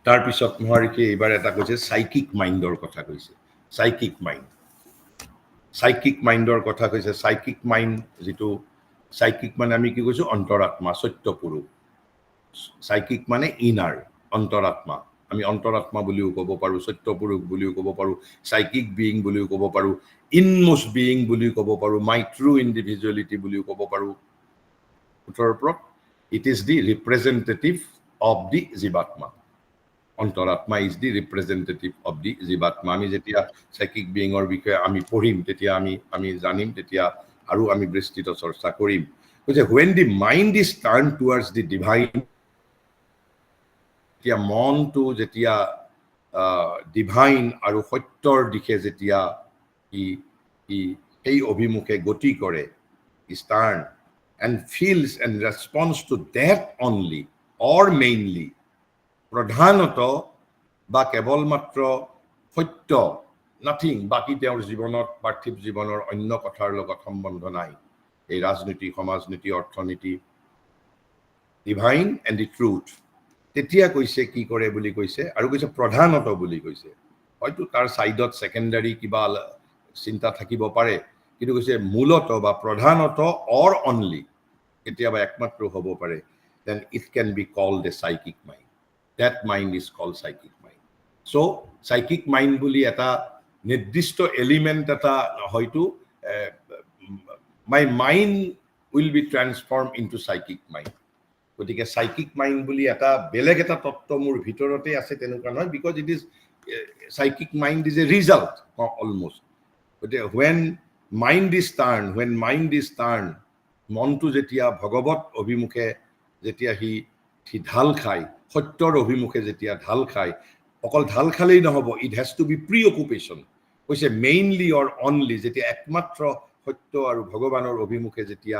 তাৰপিছত মহাৰিষি এইবাৰ এটা কৈছে চাইকিক মাইণ্ডৰ কথা কৈছে। চাইকিক মাইণ্ড, চাইকিক মাইণ্ডৰ কথা কৈছে। চাইকিক মাইণ্ড যিটো, চাইকিক মানে আমি কি কৈছোঁ? অন্তৰাত্মা, সত্য পুৰুষ। চাইকিক মানে ইনাৰ, অন্তৰাত্মা। আমি অন্তৰাত্মা বুলিও ক'ব পাৰোঁ, সত্য পুৰুষ বুলিও ক'ব পাৰোঁ, চাইকিক বিয়িং বুলিও ক'ব পাৰোঁ, ইনমোষ্ট বিয়িং বুলিও ক'ব পাৰোঁ, মাই ট্ৰু ইণ্ডিভিজুৱেলিটি বুলিও ক'ব পাৰোঁ। উত্তৰৰ ওপৰত it is the representative of the জীৱাত্মা। অন্তৰাত্মা is the representative of the জীৱাত্মা। আমি যেতিয়া চাইকিক বিয়িঙৰ বিষয়ে আমি পঢ়িম, তেতিয়া আমি জানিম, তেতিয়া আৰু আমি বিস্তৃত চৰ্চা কৰিম। কৈছে when the mind is turned towards the divine, যেতিয়া মনটো যেতিয়া ডিভাইন আৰু সত্যৰ দিশে যেতিয়া ই সেই অভিমুখে গতি কৰে, is turned and feels and responds to that only or mainly, প্ৰধানত বা কেৱল মাত্ৰ সত্য, নাথিং, বাকী তেওঁৰ জীৱনত, পাৰ্থিৱ জীৱনৰ অন্য কথাৰ লগত সম্বন্ধ নাই। এই ৰাজনীতি, সমাজনীতি, অৰ্থনীতি, ডিভাইন এণ্ড দি ট্ৰুথ, তেতিয়া কৈছে কি কৰে বুলি কৈছে, আৰু কৈছে প্ৰধানত বুলি কৈছে। হয়তো তাৰ ছাইডত ছেকেণ্ডাৰী কিবা চিন্তা থাকিব পাৰে, কিন্তু কৈছে মূলত বা প্ৰধানত অৰ অনলি, কেতিয়াবা একমাত্ৰ হ'ব পাৰে, then it can be called a psychic mind. That mind is called psychic mind. So psychic mind বুলি এটা নিৰ্দিষ্ট এলিমেণ্ট এটা হয়তো, my mind will be transformed into psychic mind. গতিকে চাইকিক মাইণ্ড বুলি এটা বেলেগ এটা তত্ত্ব মোৰ ভিতৰতে আছে তেনেকুৱা নহয়, because it is psychic mind is a result almost. গতিকে when mind is turned, মনটো যেতিয়া ভগৱত অভিমুখে যেতিয়া সি ঢাল খায়, সত্যৰ অভিমুখে যেতিয়া ঢাল খায়, অকল ঢাল খালেই নহ'ব, it has to be preoccupation. কৈছে মেইনলি অৰ অনলি, যেতিয়া একমাত্ৰ সত্য আৰু ভগৱানৰ অভিমুখে যেতিয়া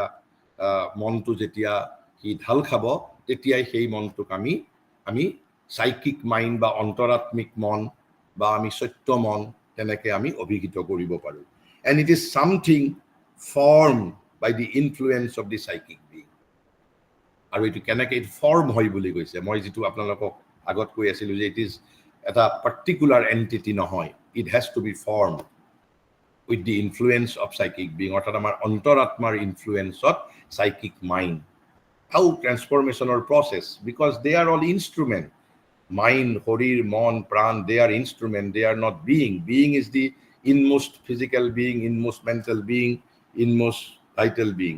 মনটো যেতিয়া সি ঢাল খাব, তেতিয়াই সেই মনটোক আমি চাইকিক মাইণ্ড বা অন্তৰাত্মিক মন বা আমি সত্য মন তেনেকৈ আমি অভিহিত কৰিব পাৰোঁ। And it is something form by the influence of the psychic being. আৰু এইটো কেনেকৈ এইটো ফৰ্ম হয় বুলি কৈছে, মই যিটো আপোনালোকক আগত কৈ আছিলোঁ যে ইট ইজ এটা পাৰ্টিকুলাৰ এণ্টিটি নহয়, it has to be form with the influence of psychic being, অৰ্থাৎ আমাৰ অন্তৰাত্মাৰ ইনফ্লুৱেঞ্চত চাইকিক মাইণ্ড। হাউ ট্ৰেন্সফৰ্মেশ্যনৰ process, because they are all instrument. Mind, শৰীৰ, মন, প্ৰাণ, they are instrument, they are not being. Being is the inmost physical being, inmost mental being, inmost vital being.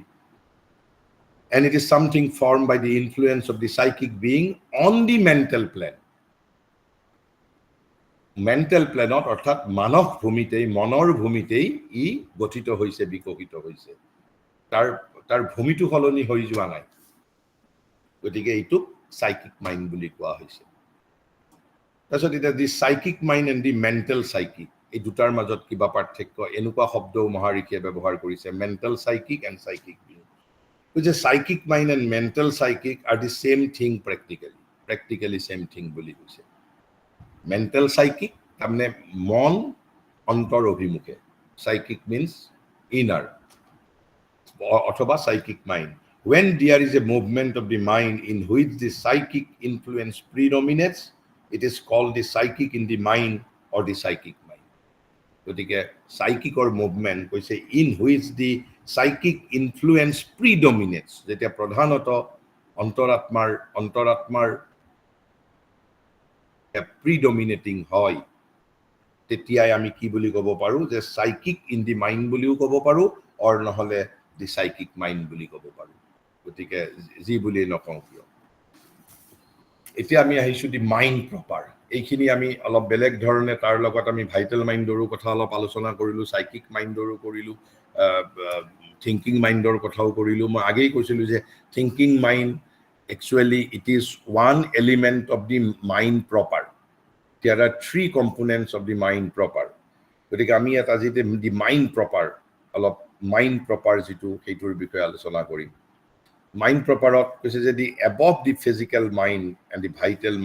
And it is something formed by the influence of the psychic being on the mental plane. Mental প্লেনত অৰ্থাৎ মানস ভূমিতেই মনৰ ভূমিতেই ই গঠিত হৈছে বিকশিত হৈছে তাৰ ভূমিটো সলনি হৈ যোৱা নাই গতিকে এইটোক সাইকিক মাইণ্ড বুলি কোৱা হৈছে তাৰপিছত এতিয়া the psychic mind and the mental psychic এই দুটাৰ মাজত কিবা পাৰ্থক্য এনেকুৱা শব্দও মহাৰিষিয়ে ব্যৱহাৰ কৰিছে mental psychic and psychic being যে psychic mind and mental psychic are the same thing practically same thing বুলি কৈছে মেণ্টেল সাইকিক তাৰমানে মন অন্তৰ অভিমুখে সাইকিক মিন্স ইনাৰ অথবা psychic mind when there is a movement of the mind in which the psychic influence predominates it is called the psychic in the mind or the psychic mind গতিকে সাইকিকৰ মুভমেন্ট কৈছে in which the psychic influence predominates যেতিয়া প্ৰধানত অন্তৰাত্মাৰ প্ৰিডমিনেটিং হয় তেতিয়াই আমি কি বুলি ক'ব পাৰো যে সাইকিক ইন দি মাইণ্ড বুলিও ক'ব পাৰো অৰ নহলে দি সাইকিক মাইণ্ড বুলি ক'ব পাৰো গতিকে যি বুলি নকওঁ কিয় এতিয়া আমি আহিছো দি মাইণ্ড প্ৰপাৰ এইখিনি আমি অলপ বেলেগ ধৰণে তাৰ লগত আমি ভাইটেল মাইণ্ডৰো কথা অলপ আলোচনা কৰিলো সাইকিক মাইণ্ডৰো কৰিলো থিংকিং মাইণ্ডৰ কথাও কৰিলো মই আগেই কৈছিলো যে thinking mind actually it is one element of the mind proper there are three components of the mind proper গতিকে আমি এটা যেতে দি মাইণ্ড প্ৰপাৰ অলপ মাইণ্ড প্ৰপাৰ যেটো সেইটোৰ বিষয়ে আলোচনা কৰিম mind properot কৈছে যে দি above the physical mind and the vital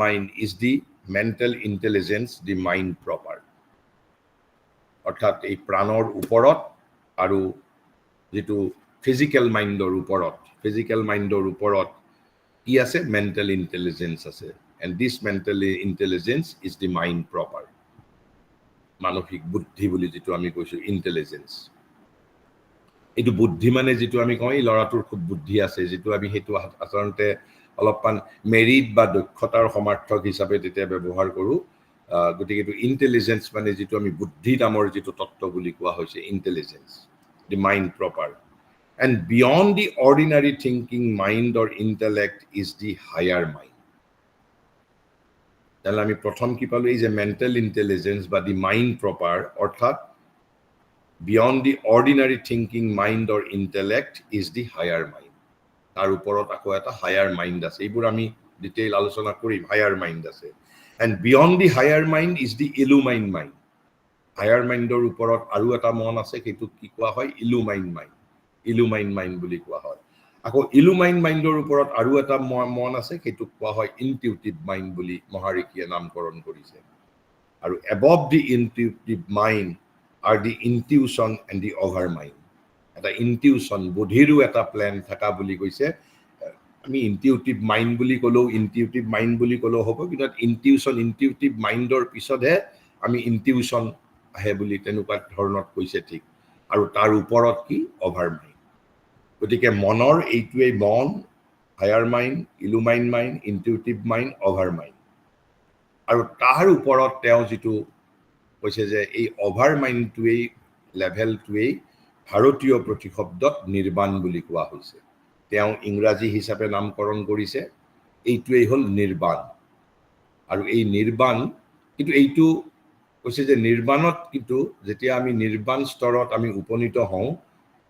mind is the mental intelligence the mind proper অৰ্থাৎ এই প্ৰাণৰ ওপৰত আৰু যেটো physical mindৰ ওপৰত কি আছে mental intelligence আছে and this mental intelligence is the mind proper মানসিক বুদ্ধি বুলি যেটো আমি কৈছো intelligence এইটো বুদ্ধি মানে যেটো আমি কওঁ এই লৰাটোৰ খুব বুদ্ধি আছে যেটো আমি হেতু আচৰণতে অলপমান মেৰিট বা দক্ষতাৰ সমাৰ্থক হিচাপে তেতিয়া ব্যৱহাৰ কৰো গতিকে এইটো ইন্টেলিজেন্স মানে যেটো আমি বুদ্ধি নামৰ যেটো তত্ত্ব বুলি কোৱা হৈছে intelligence the mind proper and beyond the ordinary thinking mind or intellect is the higher mind তাহলে আমি প্ৰথম কি পালো এই যে মেন্টাল ইন্টেলিজেন্স বা দি মাইণ্ড প্ৰপাৰ অৰ্থাৎ beyond the ordinary thinking mind or intellect is the higher mind তাৰ ওপৰত আকৌ এটা higher mind আছে এইবোৰ আমি ডিটেইল আলোচনা কৰিম higher mind আছে and beyond the higher mind is the illumine mind higher mindৰ ওপৰত আৰু এটা মন আছে সেইটো কি কোৱা হয় illumine mind বুলি কোৱা হয় আকৌ illumine mindৰ ওপৰত আৰু এটা মন আছে সেইটো কোৱা হয় intuitive mind বুলি মহাৰিষিয়ে নামকৰণ কৰিছে আৰু above the intuitive mind are the intuition and the overmind এটা intuition বুদ্ধিৰো এটা প্ল্যান থাকা বুলি কৈছে আমি intuitive mind বুলি কলো হ'ব কিন্তু intuitive mindৰ পিছতহে আমি intuition আহে বুলি তেনেকুৱা ধৰণত কৈছে ঠিক আৰু তাৰ ওপৰত কি overmind গতিকে মনৰ এইটোৱে মন higher mind illumine mind intuitive mind overmind আৰু তাৰ ওপৰত তেওঁ যেটো কৈছে যে এই overmindটোৱে লেভেলটোৱে ভাৰতীয় প্ৰতিশব্দত নিৰ্বাণ বুলি কোৱা হৈছে তেওঁ ইংৰাজী হিচাপে নামকৰণ কৰিছে এইটোৱে হল নিৰ্বাণ আৰু এই নিৰ্বাণ কিন্তু এইটো কৈছে যে নিৰ্বাণত কিন্তু যেতিয়া আমি নিৰ্বাণ স্তৰত আমি উপনীত হওঁ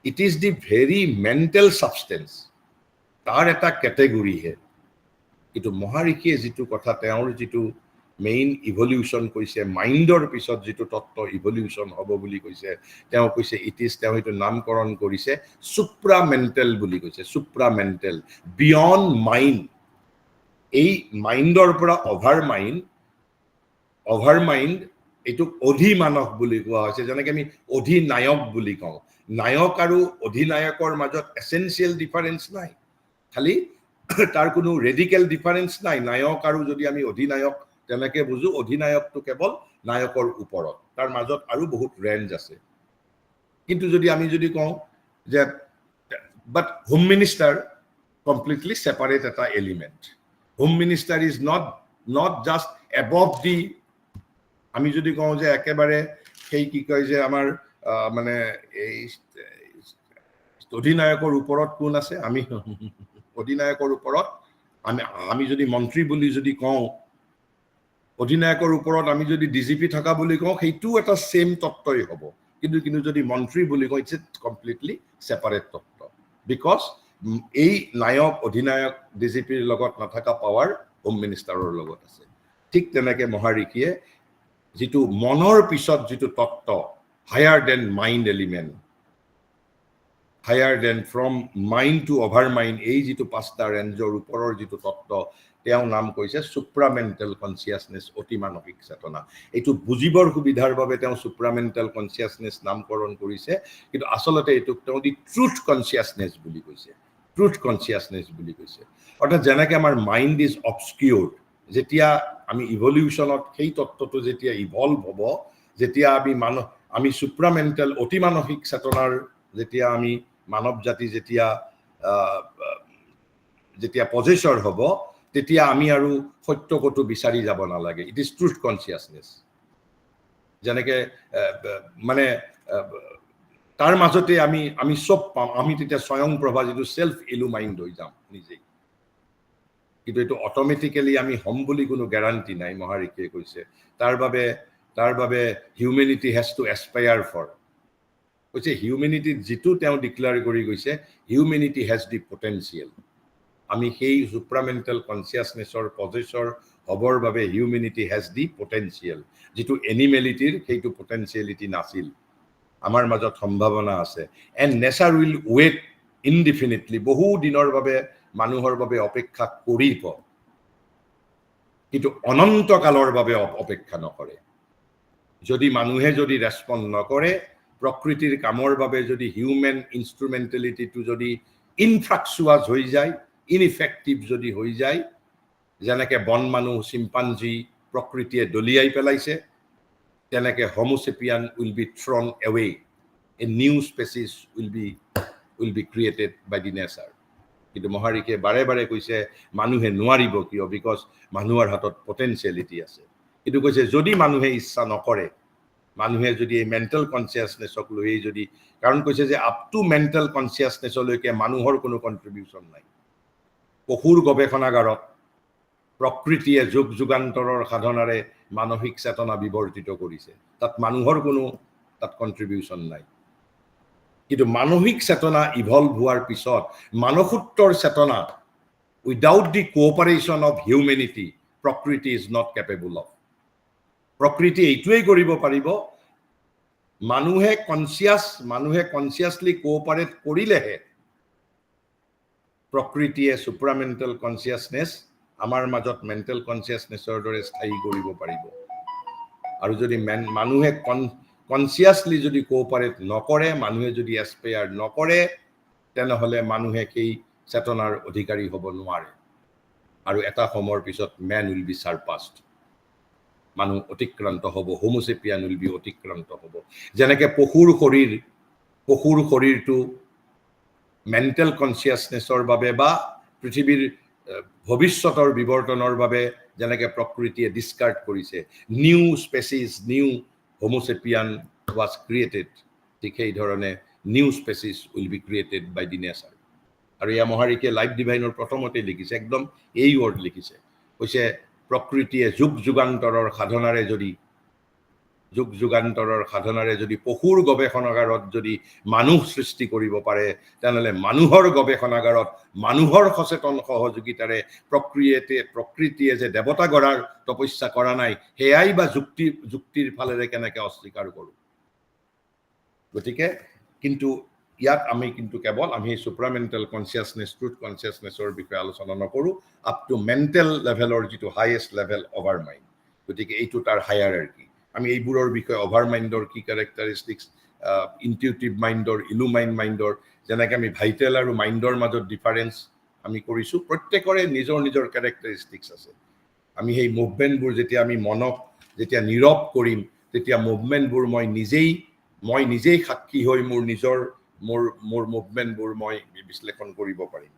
it is the very mental substance তাৰ এটা ক্যাটেগৰী হে কিন্তু মহাৰিষিয়ে যেটো কথা তেওঁৰ যেটো মেইন ইভলিউশন কৈছে মাইণ্ডৰ পিছত যেটো তত্ত্ব ইভলিউশন হ'ব বুলি কৈছে তেওঁ কৈছে তেওঁ এটো নামকৰণ কৰিছে সুপ্ৰামেন্টাল বুলি কৈছে সুপ্ৰামেন্টাল বিয়ন্ড মাইণ্ড এই মাইণ্ডৰ পৰা অভাৰমাইণ্ড এটো অধিমানক বুলি কোৱা হৈছে যেনেকৈ আমি অধিনায়ক বুলি কওঁ নায়ক আৰু অধিনায়কৰ মাজত এসেনশিয়াল ডিফাৰেন্স নাই খালি তাৰ কোনো ৰেডিকেল ডিফাৰেন্স নাই নায়ক আৰু যদি আমি অধিনায়ক তেনেকে বুজো অধিনায়কটো কেৱল নায়কৰ ওপৰত তাৰ মাজত আৰু বহুত ৰেঞ্জ আছে কিন্তু যদি আমি যদি কওঁ যে বাট হোম মিনিষ্টাৰ কমপ্লিটলি সেপাৰেট এটা element home minister is not just above the আমি যদি কওঁ যে একেবাৰে সেই কি কয় যে আমাৰ মানে এই অধিনায়কৰ ওপৰত কোন আছে আমি অধিনায়কৰ ওপৰত আমি যদি মন্ত্ৰী বুলি যদি কওঁ অধিনায়কৰ ওপৰত আমি যদি ডিজিপি থকা বুলি কওঁ সেইটো এটা সেম তত্ত্বই হ'ব কিন্তু যদি মন্ত্ৰী বুলি কওঁ ইটছ কমপ্লিটলি সেপাৰেট তত্ত্ব বিকজ এই নায়ক অধিনায়ক ডিজিপিৰ লগত নাথাকা পাৱাৰ হোম মিনিষ্টাৰৰ লগত আছে ঠিক তেনেকে মহাৰিষিয়ে যিটো মনৰ পিছত যিটো তত্ত্ব higher than mind element higher than from mind to overmind এই যিটো পাঁচটা ৰেঞ্জৰ ওপৰৰ যিটো তত্ত্ব তেওঁ নাম কৈছে সুপ্ৰামেণ্টেল কনচিয়াছনেছ অতি মানসিক চেতনা এইটো বুজিবৰ সুবিধাৰ বাবে তেওঁ সুপ্ৰামেণ্টেল কনচিয়াছনেছ নামকৰণ কৰিছে কিন্তু আচলতে এইটোক তেওঁ দি ট্ৰুথ কনচিয়াছনেছ বুলি কৈছে ট্ৰুথ কনচিয়াছনেছ বুলি কৈছে অৰ্থাৎ যেনেকৈ আমাৰ মাইণ্ড ইজ অবস্কিউৰ্ড যেতিয়া আমি ইভলিউশ্যনত সেই তত্ত্বটো যেতিয়া ইভলভ হ'ব যেতিয়া আমি সুপ্ৰামেণ্টেল অতি মানসিক চেতনাৰ যেতিয়া আমি মানৱ জাতি যেতিয়া পজেছৰ হ'ব তেতিয়া আমি আৰু সত্য কতো বিচাৰি যাব নালাগে ইট ইজ ট্ৰুথ কনচিয়াছনেছ যেনেকৈ মানে তাৰ মাজতে আমি চব পাম আমি তেতিয়া স্বয়ংপ্ৰভা যিটো সেল্ফ ইলুমাইণ্ড হৈ যাম নিজেই কিন্তু এইটো অট'মেটিকেলি আমি হ'ম বুলি কোনো গ্যাৰাণ্টি নাই মহাৰিষিয়ে কৈছে তাৰ বাবে humanity has to aspire for কৈছে হিউমেনিটিত যিটো তেওঁ ডিক্লেয়াৰ কৰি গৈছে হিউমেনিটি হেজ দি পটেঞ্চিয়েল আমি সেই সুপ্ৰামেণ্টেল কনচিয়াছনেছৰ পজেছৰ হ'বৰ বাবে হিউমেনিটি হেজ দি পটেঞ্চিয়েল যিটো এনিমেলিটিৰ সেইটো পটেঞ্চিয়েলিটি নাছিল আমাৰ মাজত সম্ভাৱনা আছে and nature will wait indefinitely বহু দিনৰ বাবে মানুহৰ বাবে অপেক্ষা কৰিব কিন্তু অনন্তকালৰ বাবে অপেক্ষা নকৰে যদি মানুহে যদি ৰেছপণ্ড নকৰে প্ৰকৃতিৰ কামৰ বাবে যদি হিউমেন ইনষ্ট্ৰুমেণ্টেলিটিটো যদি ইনফ্ৰাকচুৱাছ হৈ যায় ইনইফেক্টিভ যদি হৈ যায় যেনেকৈ বন মানুহ চিম্পাঞ্জী প্ৰকৃতিয়ে দলিয়াই পেলাইছে তেনেকৈ homo sapien will be thrown away a new species will be created by the nature কিন্তু মহাৰিষিয়ে বাৰে বাৰে কৈছে মানুহে নোৱাৰিব কিয় বিকজ মানুহৰ হাতত পটেঞ্চিয়েলিটি আছে কিন্তু কৈছে যদি মানুহে ইচ্ছা নকৰে মানুহে যদি এই মেণ্টেল কনচিয়াছনেছক লৈ যদি কাৰণ কৈছে যে আপ টু মেণ্টেল কনচিয়াছনেছলৈকে মানুহৰ কোনো কণ্ট্ৰিবিউশ্যন নাই পশুৰ গৱেষণাগাৰত প্ৰকৃতিয়ে যুগ যুগান্তৰৰ সাধনাৰে মানসিক চেতনা বিৱৰ্তিত কৰিছে তাত মানুহৰ কোনো তাত কণ্ট্ৰিবিউশ্যন নাই কিন্তু মানসিক চেতনা ইভলভ হোৱাৰ পিছত মানসোত্তৰ চেতনা without the cooperation of humanity প্ৰকৃতি ইজ নট কেপেবল অফ প্ৰকৃতি এইটোৱেই কৰিব পাৰিব মানুহে কনচিয়াছলি কোঅপাৰেট কৰিলেহে প্ৰকৃতিয়ে সুপ্ৰামেণ্টেল কনচিয়াছনেছ আমাৰ মাজত মেণ্টেল কনচিয়াছনেছৰ দৰে স্থায়ী কৰিব পাৰিব আৰু যদি মানুহে কনচিয়াছলি যদি কোঅপাৰেট নকৰে মানুহে যদি এছপায়াৰ নকৰে তেনেহ'লে মানুহে সেই চেতনাৰ অধিকাৰী হ'ব নোৱাৰে আৰু এটা সময়ৰ পিছত মেন উইল বি ছাৰপাছড মানুহ অতিক্ৰান্ত হ'ব হোমোচেপিয়ান উইল বি অতিক্ৰান্ত হ'ব যেনেকৈ পশুৰ শৰীৰটো মেণ্টেল কনচিয়াছনেছৰ বাবে বা পৃথিৱীৰ ভৱিষ্যতৰ বিৱৰ্তনৰ বাবে যেনেকৈ প্ৰকৃতিয়ে ডিছকাৰ্ড কৰিছে new species new homo sapien was created ঠিক সেইধৰণে new species will be created by the nature আৰু এয়া মহাৰিষিয়ে লাইফ ডিভাইনৰ প্ৰথমতে লিখিছে একদম এই ৱৰ্ড লিখিছে কৈছে প্ৰকৃতিয়ে যুগ যুগান্তৰৰ সাধনাৰে যদি পশুৰ গৱেষণাগাৰত যদি মানুহ সৃষ্টি কৰিব পাৰে তেনেহ'লে মানুহৰ গৱেষণাগাৰত মানুহৰ সচেতন সহযোগিতাৰে প্ৰকৃতিয়ে যে দেৱতা গঢ়াৰ তপস্যা কৰা নাই সেয়াই বা যুক্তিৰ ফালেৰে কেনেকৈ অস্বীকাৰ কৰোঁ গতিকে কিন্তু ইয়াত আমি কিন্তু কেৱল আমি সুপ্ৰামেণ্টেল কনচিয়াছনেছ ট্ৰুথ কনচিয়াছনেছৰ বিষয়ে আলোচনা নকৰোঁ আপ টু মেণ্টেল লেভেলৰ যিটো হাইয়েষ্ট লেভেল অভাৰ মাইণ্ড গতিকে এইটো তাৰ হায়াৰাৰ্কি আমি এইবোৰৰ বিষয়ে অভাৰ মাইণ্ডৰ কি কেৰেক্টাৰিষ্টিক্স ইনটিউটিভ মাইণ্ডৰ ইলুমাইণ্ড যেনেকৈ আমি ভাইটেল আৰু মাইণ্ডৰ মাজত ডিফাৰেঞ্চ আমি কৰিছোঁ প্ৰত্যেকৰে নিজৰ নিজৰ কেৰেক্টাৰিষ্টিক্স আছে আমি সেই মুভমেণ্টবোৰ যেতিয়া আমি মনক যেতিয়া নীৰৱ কৰিম তেতিয়া মুভমেণ্টবোৰ মই নিজেই সাক্ষী হৈ মোৰ মুভমেণ্টবোৰ মই বিশ্লেষণ কৰিব পাৰিম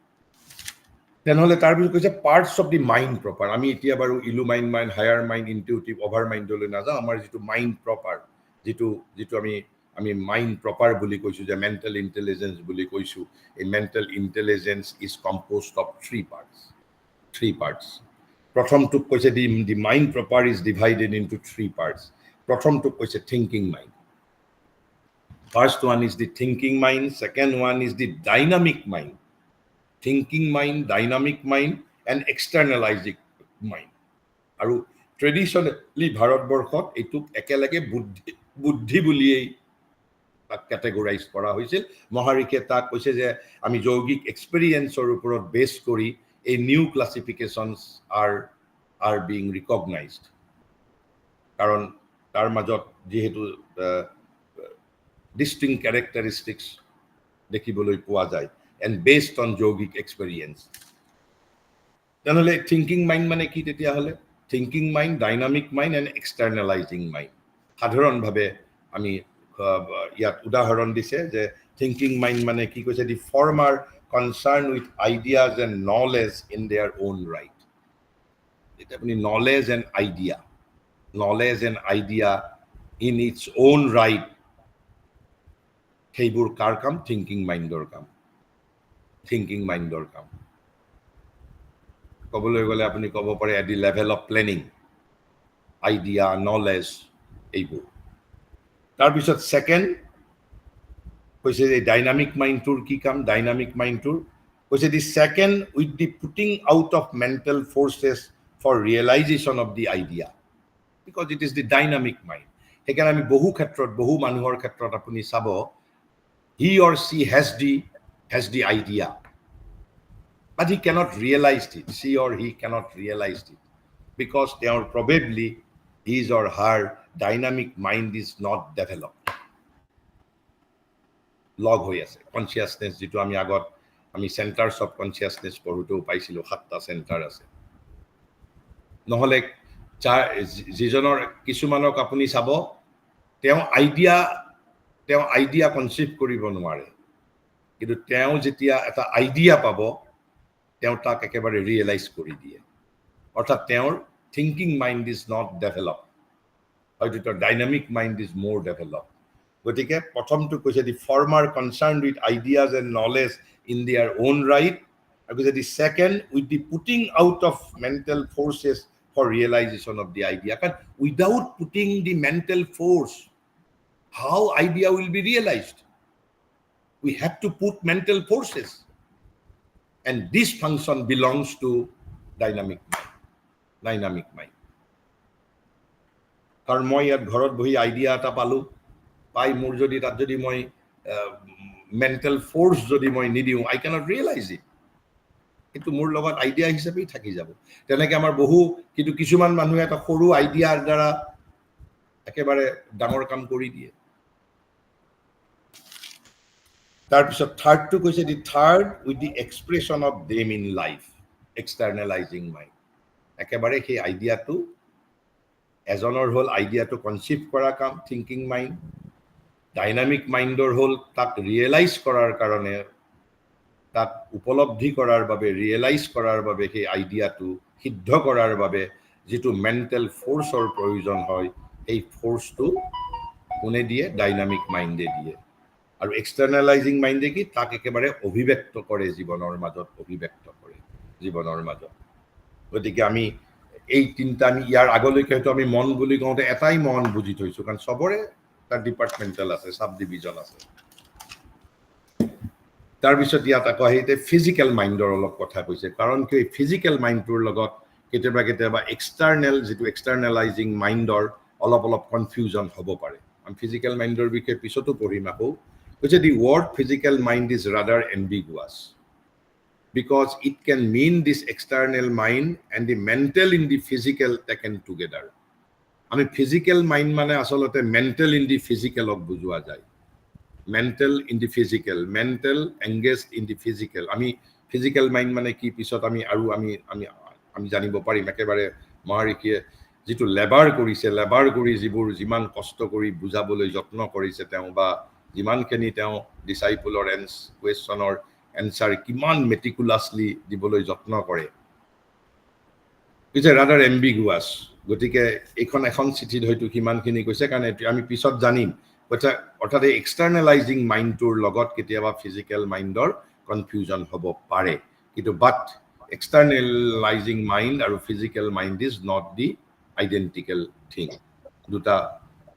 তেনেহ'লে তাৰপিছত কৈছে parts of the mind proper আমি এতিয়া বাৰু illumined mind higher mind intuitive over মাইণ্ডলৈ নাযাওঁ আমাৰ যিটো মাইণ্ড প্ৰপাৰ যিটো আমি মাইণ্ড প্ৰপাৰ বুলি কৈছোঁ যে মেণ্টেল ইণ্টেলিজেঞ্চ বুলি কৈছোঁ এই mental intelligence is composed of three parts প্ৰথমটোক কৈছে the mind proper is divided into 3 parts প্ৰথমটোক কৈছে thinking mind first one is the thinking mind second one is the dynamic mind thinking mind dynamic mind and externalising mind আৰু ট্ৰেডিশ্যনেলি ভাৰতবৰ্ষত এইটোক একেলগে বুদ্ধি বুলিয়েই তাক কেটেগৰাইজ কৰা হৈছিল মহাৰিকে তাক কৈছে যে আমি যৌগিক এক্সপেৰিয়েন্সৰ ওপৰত বেছ কৰি এই new classifications are being recognised কাৰণ তাৰ মাজত যিহেতু ডিষ্টিংক্ট কেৰেক্টাৰিষ্টিক্স দেখিবলৈ পোৱা যায় এণ্ড বেছড অন যৌগিক এক্সপেৰিয়েন্স তেনেহ'লে থিংকিং মাইণ্ড মানে কি তেতিয়াহ'লে thinking mind dynamic mind and externalising mind সাধাৰণভাৱে আমি ইয়াত উদাহৰণ দিছে যে থিংকিং মাইণ্ড মানে কি কৈছে the former concern with ideas and knowledge in their own right এতিয়া আপুনি knowledge and idea in its own right সেইবোৰ কাৰ কাম থিংকিং মাইণ্ডৰ কাম ক'বলৈ গ'লে আপুনি ক'ব পাৰে at the level of planning idea knowledge এইবোৰ তাৰপিছত ছেকেণ্ড কৈছে যে ডাইনামিক মাইণ্ডটোৰ কি কাম ডাইনামিক মাইণ্ডটোৰ কৈছে the second with the putting out of mental forces for realisation of the idea because it is the dynamic mind সেইকাৰণে আমি বহু ক্ষেত্ৰত বহু মানুহৰ ক্ষেত্ৰত আপুনি চাব he or she has the idea but he cannot realize it she or he cannot realize it because their probably his or her dynamic mind is not developed log hoy ase consciousness jitu ami agot ami centers of consciousness poruto paisilo 7ta center ase nohole jijonor kisumanok apuni sabo teo idea conceive koribo nware kintu teo jetia eta idea pabo তেওঁ তাক একেবাৰে ৰিয়েলাইজ কৰি দিয়ে অৰ্থাৎ তেওঁৰ thinking mind is not develop হয়তো তেওঁৰ dynamic mind is more develop গতিকে প্ৰথমটো কৈছে the former concern with ideas and knowledge in their own right আৰু কৈছে the second with the putting out of mental forces for realisation of the idea কাৰণ without putting the mental force how idea will be realised we have to put mental forces and this function belongs to dynamic mind কাৰণ মই ইয়াত ঘৰত বহি আইডিয়া এটা পালো পাই মোৰ যদি তাত যদি মই মেণ্টেল ফ'ৰ্চ যদি মই নিদিওঁ আই কেনট ৰিয়েলাইজ ইট কিন্তু মোৰ লগত আইডিয়া হিচাপেই থাকি যাব তেনেকৈ আমাৰ কিন্তু কিছুমান মানুহে এটা সৰু আইডিয়াৰ দ্বাৰা একেবাৰে ডাঙৰ কাম কৰি দিয়ে তাৰপিছত থাৰ্ডটো কৈছে the third with the expression of them in life externalising mind একেবাৰে সেই আইডিয়াটো এজনৰ হ'ল আইডিয়াটো কনচিভ কৰা কাম থিংকিং মাইণ্ড ডাইনামিক মাইণ্ডৰ হ'ল তাক ৰিয়েলাইজ কৰাৰ কাৰণে তাক উপলব্ধি কৰাৰ বাবে ৰিয়েলাইজ কৰাৰ বাবে সেই আইডিয়াটো সিদ্ধ কৰাৰ বাবে যিটো মেণ্টেল ফ'ৰ্চৰ প্ৰয়োজন হয় এই ফ'ৰ্চটো কোনে দিয়ে ডাইনামিক মাইণ্ডে দিয়ে আৰু এক্সটাৰ্নেলাইজিং মাইণ্ডে কি তাক একেবাৰে অভিব্যক্ত কৰে জীৱনৰ মাজত গতিকে আমি এই তিনিটা আমি ইয়াৰ আগলৈকে হয়তো আমি মন বুলি কওঁতে এটাই মন বুজি থৈছোঁ কাৰণ চবৰে তাৰ ডিপাৰ্টমেণ্টেল আছে চাব ডিভিজন আছে তাৰপিছত ইয়াত আকৌ আহিতে ফিজিকেল মাইণ্ডৰ অলপ কথা কৈছে কাৰণ কি ফিজিকেল মাইণ্ডটোৰ লগত কেতিয়াবা এক্সটাৰ্নেল যিটো এক্সটাৰ্নেলাইজিং মাইণ্ডৰ অলপ কনফিউজন হ'ব পাৰে আমি ফিজিকেল মাইণ্ডৰ বিষয়ে পিছতো পঢ়িম আকৌ কৈছে the word physical mind is rather ambiguous because it can mean this external mind and the mental in the physical taken together. I mean physical mind mane asolote mental in the physical ok bujua jay. Mental in the physical, mental engaged in the physical. Ami physical mind mane ki pisot ami janibo parim ekebare maharikiye jitu labor kori jibur jiman kosto kori bujaboloi jotno korise teu ba jiman keni teu disciple or question or answer কিমান মেটিকুলাছলি দিবলৈ যত্ন কৰে ইজ ৰাডাৰ এম্বিগুৱাছ গতিকে এখন চিঠিত হয়তো কিমানখিনি কৈছে কাৰণ আমি পিছত জানিম অৰ্থাৎ এই এক্সটাৰ্নেলাইজিং মাইণ্ডটোৰ লগত কেতিয়াবা ফিজিকেল মাইণ্ডৰ কনফিউজন হ'ব পাৰে কিন্তু বাট এক্সটাৰ্নেলাইজিং মাইণ্ড আৰু physical mind is not the identical thing, দুটা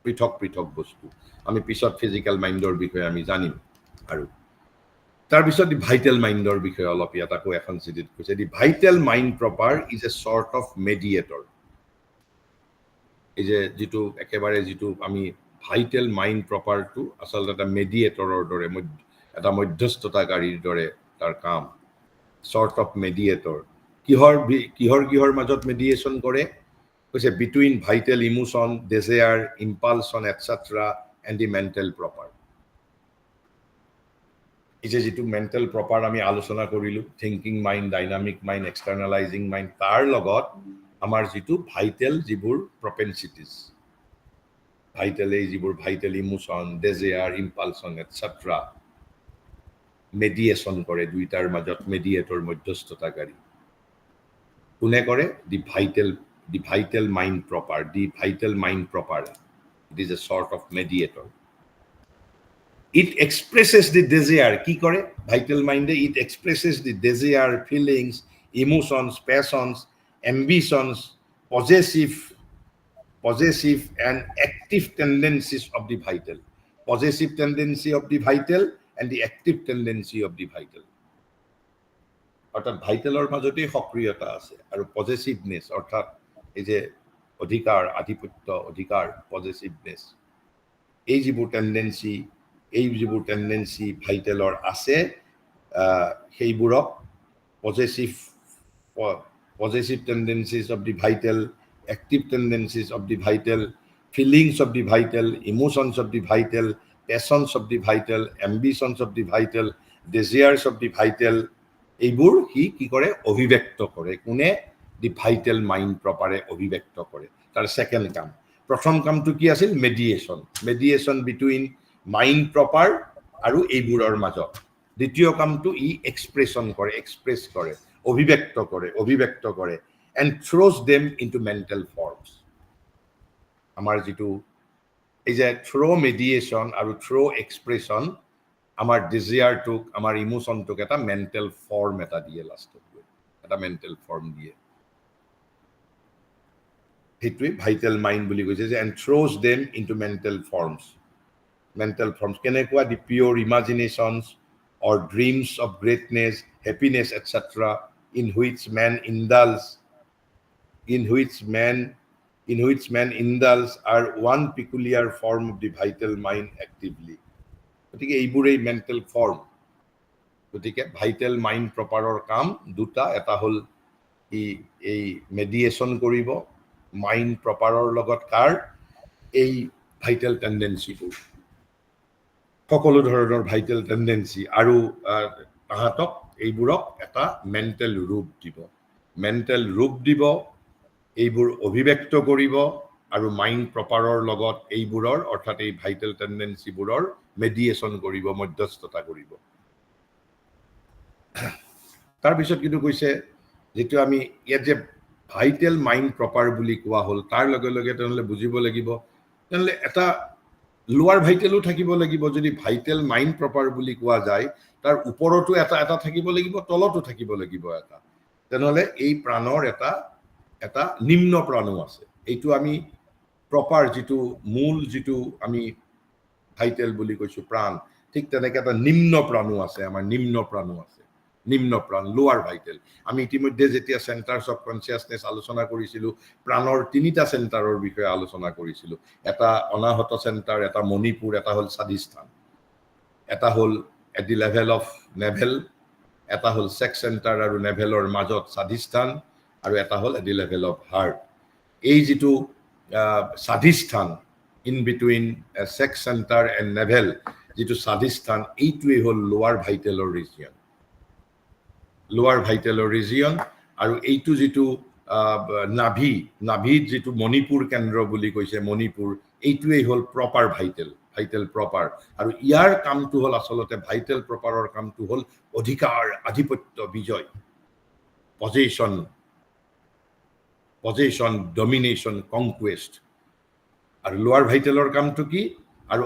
পৃথক পৃথক বস্তু। আমি পিছত ফিজিকেল মাইণ্ডৰ বিষয়ে আমি জানিম। আৰু তাৰপিছত দি ভাইটেল মাইণ্ডৰ বিষয়ে অলপ ইয়াত আকৌ এখন চিঠিত কৈছে, the vital mind proper is a sort of mediator. এই যে যিটো একেবাৰে যিটো আমি ভাইটেল মাইণ্ড প্ৰপাৰটো আচলতে এটা মেডিয়েটৰৰ দৰে, এটা মধ্যস্থতাকাৰীৰ দৰে তাৰ কাম, চৰ্ট অফ মেডিয়েটৰ। কিহৰ মাজত মেডিয়েশ্যন কৰে কৈছে, between vital emotion, desire, impulsion etcetera and the mental proper. এই যে যিটো মেণ্টেল প্ৰপাৰ আমি আলোচনা কৰিলোঁ, thinking mind, dynamic mind, externalising mind, তাৰ লগত আমাৰ যিটো ভাইটেল যিবোৰ প্ৰপেনচিটিজ, ভাইটেল এই যিবোৰ vital emotion, desire, impulsion etcetera mediation কৰে, দুইটাৰ মাজত মেডিয়েটৰ, মধ্যস্থতাকাৰী। কোনে কৰে? The vital mind proper, the vital mind proper. It is a sort of mediator. It expresses the desire. কি কৰে ভাইটেল মাইণ্ডে? It expresses the desire, feelings, emotions, passions, ambitions, possessive and active tendencies of the vital. Possessive tendency of the vital and the active tendency of the vital. অর্থাৎ ভাইটেলৰ মাজতেই সক্ৰিয়তা আছে, আৰু পজেচিভনেছ অৰ্থাৎ এই যে অধিকাৰ, আধিপত্য, অধিকাৰ, পজেচিভনেছ, এই যিবোৰ টেণ্ডেঞ্চি ভাইটেলৰ আছে, সেইবোৰক possessive tendencies of the vital, active tendencies of the vital, feelings of the vital, emotions of the vital, passions of the vital, ambitions of the vital, desires of the vital, এইবোৰ সি কি কৰে? অভিব্যক্ত কৰে। কোনে? দি ভাইটেল মাইণ্ড প্ৰপাৰে অভিব্যক্ত কৰে। তাৰ ছেকেণ্ড কাম। প্ৰথম কামটো কি আছিল? মেডিয়েশ্যন বিটুইন মাইণ্ড প্ৰপাৰ আৰু এইবোৰৰ মাজত। দ্বিতীয় কামটো ই এক্সপ্ৰেছ কৰে, অভিব্যক্ত কৰে and throws them into mental forms. আমাৰ যিটো এই যে থ্ৰো মেডিয়েশ্যন আৰু থ্ৰো এক্সপ্ৰেছন, আমাৰ ডিজায়াৰটোক, আমাৰ ইমোশ্যনটোক এটা মেণ্টেল ফৰ্ম এটা দিয়ে, লাষ্টত এটা মেণ্টেল ফৰ্ম দিয়ে। সেইটোৱে ভাইটেল মাইণ্ড বুলি কৈছে যে and throws them into mental forms. কেনেকুৱা? দি পিয়ৰ ইমাজিনেশ্যনছ or dreams of greatness, happiness, etc. in which man indulges are one peculiar form of the vital mind actively. গতিকে এইবোৰেই মেণ্টেল ফৰ্ম। গতিকে ভাইটেল মাইণ্ড প্ৰপাৰৰ কাম দুটা, এটা হ'ল এই মেডিয়েশ্যন কৰিব মাইণ্ড প্ৰপাৰৰ লগত, কাৰ? এই ভাইটেল টেণ্ডেঞ্চিবোৰ, সকলো ধৰণৰ ভাইটেল টেণ্ডেঞ্চি, আৰু তাহাঁতক এইবোৰক এটা মেণ্টেল ৰূপ দিব, এইবোৰ অভিব্যক্ত কৰিব, আৰু মাইণ্ড প্ৰপাৰৰ লগত এইবোৰৰ অৰ্থাৎ এই ভাইটেল টেণ্ডেঞ্চিবোৰৰ মেডিয়েশ্যন কৰিব, মধ্যস্থতা কৰিব। তাৰপিছত কিন্তু কৈছে, যিটো আমি ইয়াত যে ভাইটেল মাইণ্ড প্ৰপাৰ বুলি কোৱা হ'ল, তাৰ লগে লগে তেনেহ'লে বুজিব লাগিব, তেনেহ'লে এটা লোৱাৰ ভাইটেলো থাকিব লাগিব। যদি ভাইটেল মাইণ্ড প্ৰপাৰ বুলি কোৱা যায়, তাৰ ওপৰতো এটা থাকিব লাগিব, তলতো থাকিব লাগিব এটা। তেনেহ'লে এই প্ৰাণৰ এটা নিম্ন প্ৰাণো আছে। এইটো আমি প্ৰপাৰ যিটো মূল, যিটো আমি ভাইটেল বুলি কৈছোঁ প্ৰাণ, ঠিক তেনেকৈ এটা নিম্ন প্ৰাণো আছে, আমাৰ নিম্ন প্ৰাণ, লোৱাৰ ভাইটেল। আমি ইতিমধ্যে যেতিয়া চেণ্টাৰ্ছ অফ কনচিয়াছনেছ আলোচনা কৰিছিলোঁ, প্ৰাণৰ তিনিটা চেণ্টাৰৰ বিষয়ে আলোচনা কৰিছিলোঁ। এটা অনাহত চেণ্টাৰ, এটা মণিপুৰ, এটা হ'ল স্বাধিষ্ঠান। এটা হ'ল at the level of naval, এটা হ'ল ছেক্স চেণ্টাৰ আৰু নেভেলৰ মাজত স্বাধিষ্ঠান, আৰু এটা হ'ল at the level of heart. এই যিটো স্বাধিষ্ঠান, in between sex centre and navel, যিটো স্বাধিষ্ঠান, এইটোৱেই হ'ল লোৱাৰ ভাইটেলৰ ৰিজিয়ন। আৰু এইটো যিটো নাভিত যিটো মণিপুৰ কেন্দ্ৰ বুলি কৈছে, মণিপুৰ, এইটোৱেই হ'ল প্ৰপাৰ ভাইটেল প্ৰপাৰ। আৰু ইয়াৰ কামটো হ'ল, আচলতে ভাইটেল প্ৰপাৰৰ কামটো হ'ল অধিকাৰ, আধিপত্য, বিজয়, পজেশ্যন, ডমিনেশ্যন, কনকুৱেষ্ট। আৰু লোৱাৰ ভাইটেলৰ কামটো কি? আৰু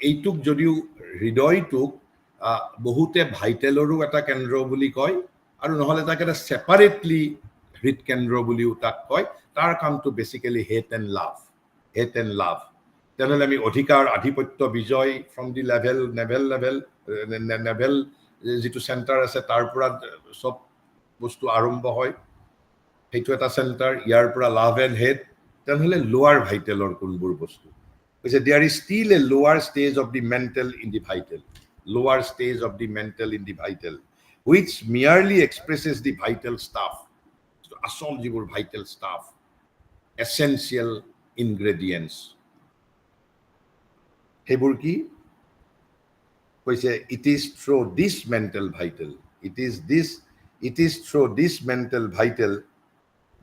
এইটোক যদিও হৃদয়টোক বহুতে ভাইটেলৰো এটা কেন্দ্ৰ বুলি কয়, আৰু নহ'লে তাক এটা ছেপাৰেটলি হৃদকেন্দ্ৰ বুলিও তাক কয়। তাৰ কামটো basically hate and love, hate and লাভ। তেনেহ'লে আমি অধিকাৰ আধিপত্য বিজয় ফ্ৰম দি নেভেল যিটো চেণ্টাৰ আছে তাৰ পৰা চব বস্তু আৰম্ভ হয়, সেইটো এটা চেণ্টাৰ। ইয়াৰ পৰা লাভ এণ্ড হেট। তেনেহ'লে লোৱাৰ ভাইটেলৰ কোনবোৰ বস্তু কৈছে, there is still a lower stage of the mental in the vital, lower stage of the mental in the vital which merely expresses the vital stuff, asol jibur vital stuff, essential ingredients. Hebur ki koise, it is through this mental vital, it is through this mental vital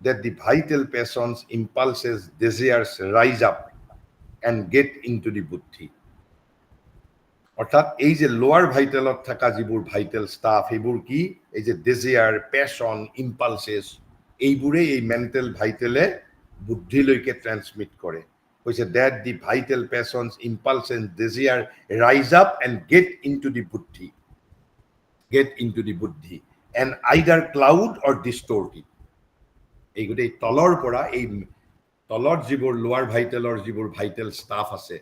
that the vital passions, impulses, desires rise up and get into the buddhi. অর্থাৎ এই যে লোয়ার ভাইটেলত থাকা যিবোৰ ভাইটেল স্টাফ, সেইবোৰ কি, এই যে ডেজিয়াৰ, পেশন, ইম্পালচেছ, এইবোৰে এই মেণ্টেল ভাইটেলে বুদ্ধিলৈকে ট্ৰেন্সমিট কৰে। কৈছে that the vital passions, impulse and desire rise up and get into the বুদ্ধি, and either cloud or distort it. এই গোটেই তলৰ পৰা, এই তলত যিবোৰ লোৱাৰ ভাইটেলৰ যিবোৰ ভাইটেল স্টাফ আছে,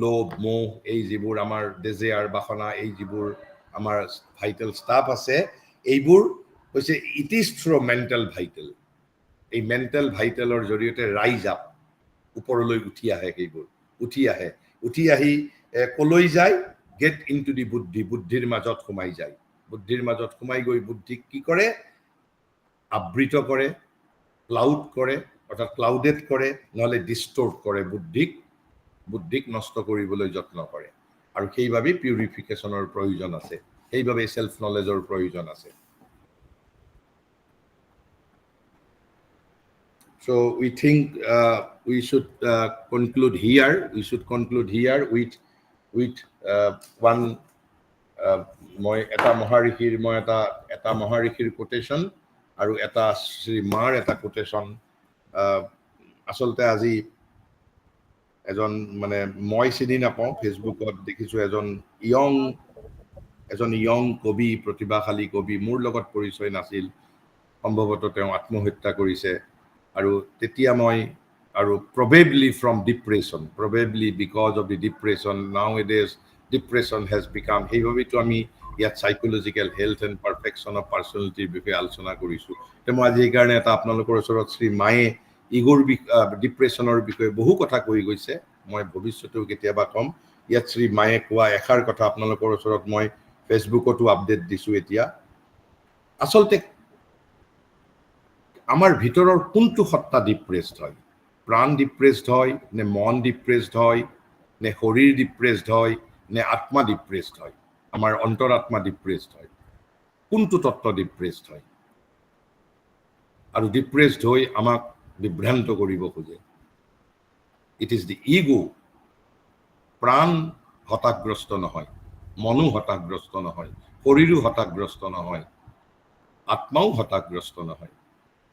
লোভ, মোহ, এই যিবোৰ আমাৰ ডেজিয়াৰ, বাসনা, এই যিবোৰ আমাৰ ভাইটেল ষ্টাফ আছে, এইবোৰ হৈছে it is through mental vital. এই মেণ্টেল ভাইটেলৰ জৰিয়তে ৰাইজ আপ, ওপৰলৈ উঠি আহে, সেইবোৰ উঠি আহি কলৈ যায়, গেট ইনটু দি বুদ্ধি, বুদ্ধিৰ মাজত সোমাই যায়। বুদ্ধিৰ মাজত সোমাই গৈ বুদ্ধিক কি কৰে, আবৃত কৰে, ক্লাউড কৰে, অৰ্থাৎ ক্লাউডেড কৰে, নহ'লে ডিষ্টৰ্ট কৰে, বুদ্ধিক নষ্ট কৰিবলৈ যত্ন কৰে। আৰু সেইবাবে পিউৰিফিকেশ্যনৰ প্ৰয়োজন আছে, সেইবাবে সেল্ফ নলেজৰ প্ৰয়োজন আছে। So we think we should conclude here with one মই এটা মহাৰিষিৰ কোটেশন আৰু এটা শ্ৰী মাৰ এটা কোটেশন। আচলতে আজি এজন মানে মই চিনি নাপাওঁ, ফেচবুকত দেখিছোঁ এজন ইয়ং কবি, প্ৰতিভাশালী কবি, মোৰ লগত পৰিচয় নাছিল, সম্ভৱতঃ তেওঁ আত্মহত্যা কৰিছে। আৰু তেতিয়া মই probably from depression, probably because of the depression, nowadays depression has become, সেইভাবেতো আমি ইয়াত psychological health and perfection of পাৰ্চনেলিটিৰ বিষয়ে আলোচনা কৰিছোঁ। মই আজি এইকাৰণে এটা আপোনালোকৰ ওচৰত শ্ৰী মায়ে ইগোৰ ডিপ্ৰেশ্যনৰ বিষয়ে বহু কথা কৈ গৈছে, মই ভৱিষ্যতেও কেতিয়াবা ক'ম। ইয়াত শ্ৰী মায়ে কোৱা এষাৰ কথা আপোনালোকৰ ওচৰত মই ফেচবুকতো আপডেট দিছোঁ এতিয়া। আচলতে আমাৰ ভিতৰৰ কোনটো সত্তা ডিপ্ৰেছড হয়, প্ৰাণ ডিপ্ৰেছড হয়, নে মন ডিপ্ৰেছড হয়, নে শৰীৰ ডিপ্ৰেছড হয়, নে আত্মা ডিপ্ৰেছড হয়, আমাৰ অন্তৰাত্মা ডিপ্ৰেছড হয়, কোনটো তত্ত্ব ডিপ্ৰেছড হয়? আৰু ডিপ্ৰেছড হৈ আমাক বিভ্ৰান্ত কৰিব খোজে। It is the ego. প্ৰাণ হতাশগ্ৰস্ত নহয়, মনো হতাশগ্ৰস্ত নহয়, শৰীৰো হতাশগ্ৰস্ত নহয়, আত্মাও হতাশগ্ৰস্ত নহয়।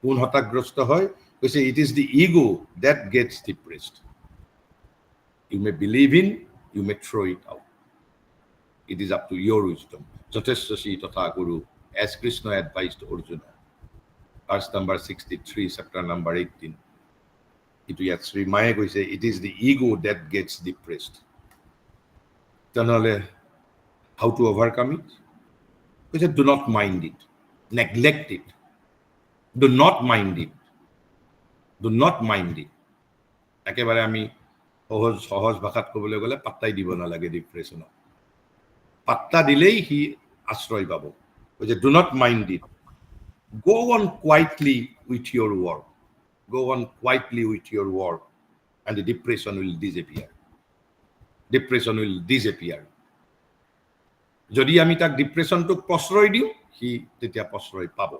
কোন হতাশগ্ৰস্ত হয়? কৈছে it is the ego that gets depressed. You may believe in, you may throw it out. It is up to your wisdom. যথেষ্ট শ্ৰী তথা guru, as Krishna advised Arjuna, verse number 63, chapter number 18। কিন্তু ইয়াত শ্ৰী মায়ে কৈছে it is the ego that gets depressed. তেনেহ'লে হাউ টু অভাৰকাম ইট? কৈছে do not mind it, neglect it, do not mind it, do not mind it. একেবাৰে আমি সহজ ভাষাত ক'বলৈ গ'লে পাত্তাই দিব নালাগে ডিপ্ৰেশ্যনক। পাত্তা দিলেই সি আশ্ৰয় পাব। কৈছে do not mind it, go on quietly with your work, go on quietly with your work, and the depression will disappear. Depression will disappear. যদি আমি তাক ডিপ্ৰেশ্যনটোক প্ৰশ্ৰয় দিওঁ, সি তেতিয়া প্ৰশ্ৰয় পাব।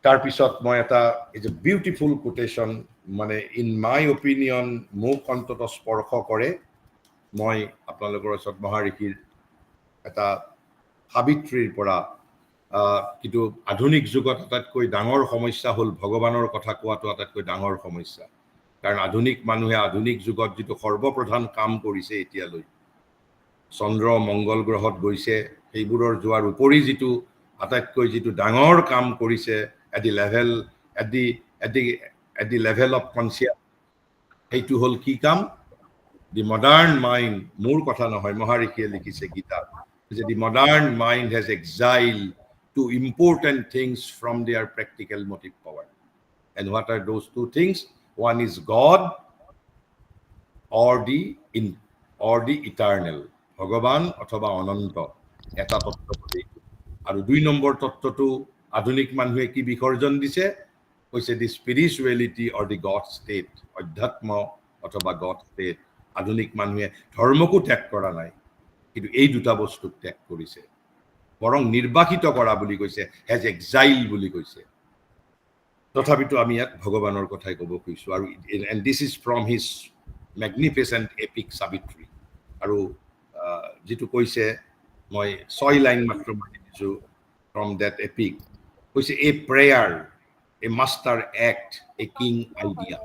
তাৰপিছত মই এটা বিউটিফুল কোটেশ্যন, মানে ইন মাই অপিনিয়ন মোক অন্তত স্পৰ্শ কৰে। মই আপোনালোকৰ ওচৰত মহাৰিষিৰ এটা সাবিত্ৰীৰ পৰা, কিন্তু আধুনিক যুগত আটাইতকৈ ডাঙৰ সমস্যা হ'ল ভগৱানৰ কথা কোৱাটো আটাইতকৈ ডাঙৰ সমস্যা। কাৰণ আধুনিক মানুহে আধুনিক যুগত যিটো সৰ্বপ্ৰধান কাম কৰিছে এতিয়ালৈ, চন্দ্ৰ মংগল গ্ৰহত গৈছে সেইবোৰৰ যোৱাৰ উপৰি যিটো আটাইতকৈ যিটো ডাঙৰ কাম কৰিছে at the level of conscious সেইটো হ'ল কি কাম দি মডাৰ্ণ মাইণ্ড মোৰ কথা নহয় মহাৰিষিয়ে লিখিছে গীতাত যে the modern mind has exile two important things from their practical motive power and what are those two things one is God or the eternal ভগৱান অথবা অনন্ত এটা তত্ত্ব বুলি আৰু 2 নম্বৰ তত্ত্বটো আধুনিক মানুহে কি বিসৰ্জন দিছে কৈছে দি স্পিৰিচুৱেলিটি অৰ দি গড ষ্টেট অধ্যাত্ম অথবা গড ষ্টেট আধুনিক মানুহে ধৰ্মকো ত্যাগ কৰা নাই কিন্তু এই দুটা বস্তুক ত্যাগ কৰিছে বৰং নিৰ্বাসিত কৰা বুলি কৈছে হেজ এক্সাইল বুলি কৈছে তথাপিতো আমি ইয়াত ভগৱানৰ কথাই ক'ব খুজিছোঁ আৰু and this is from his magnificent epic Savitri আৰু যেটো কৈছে মই 6 লাইন মাত্ৰ মাতি দিছো ফ্ৰম দ্যাট এপিক কৈছে a prayer a master act a king idea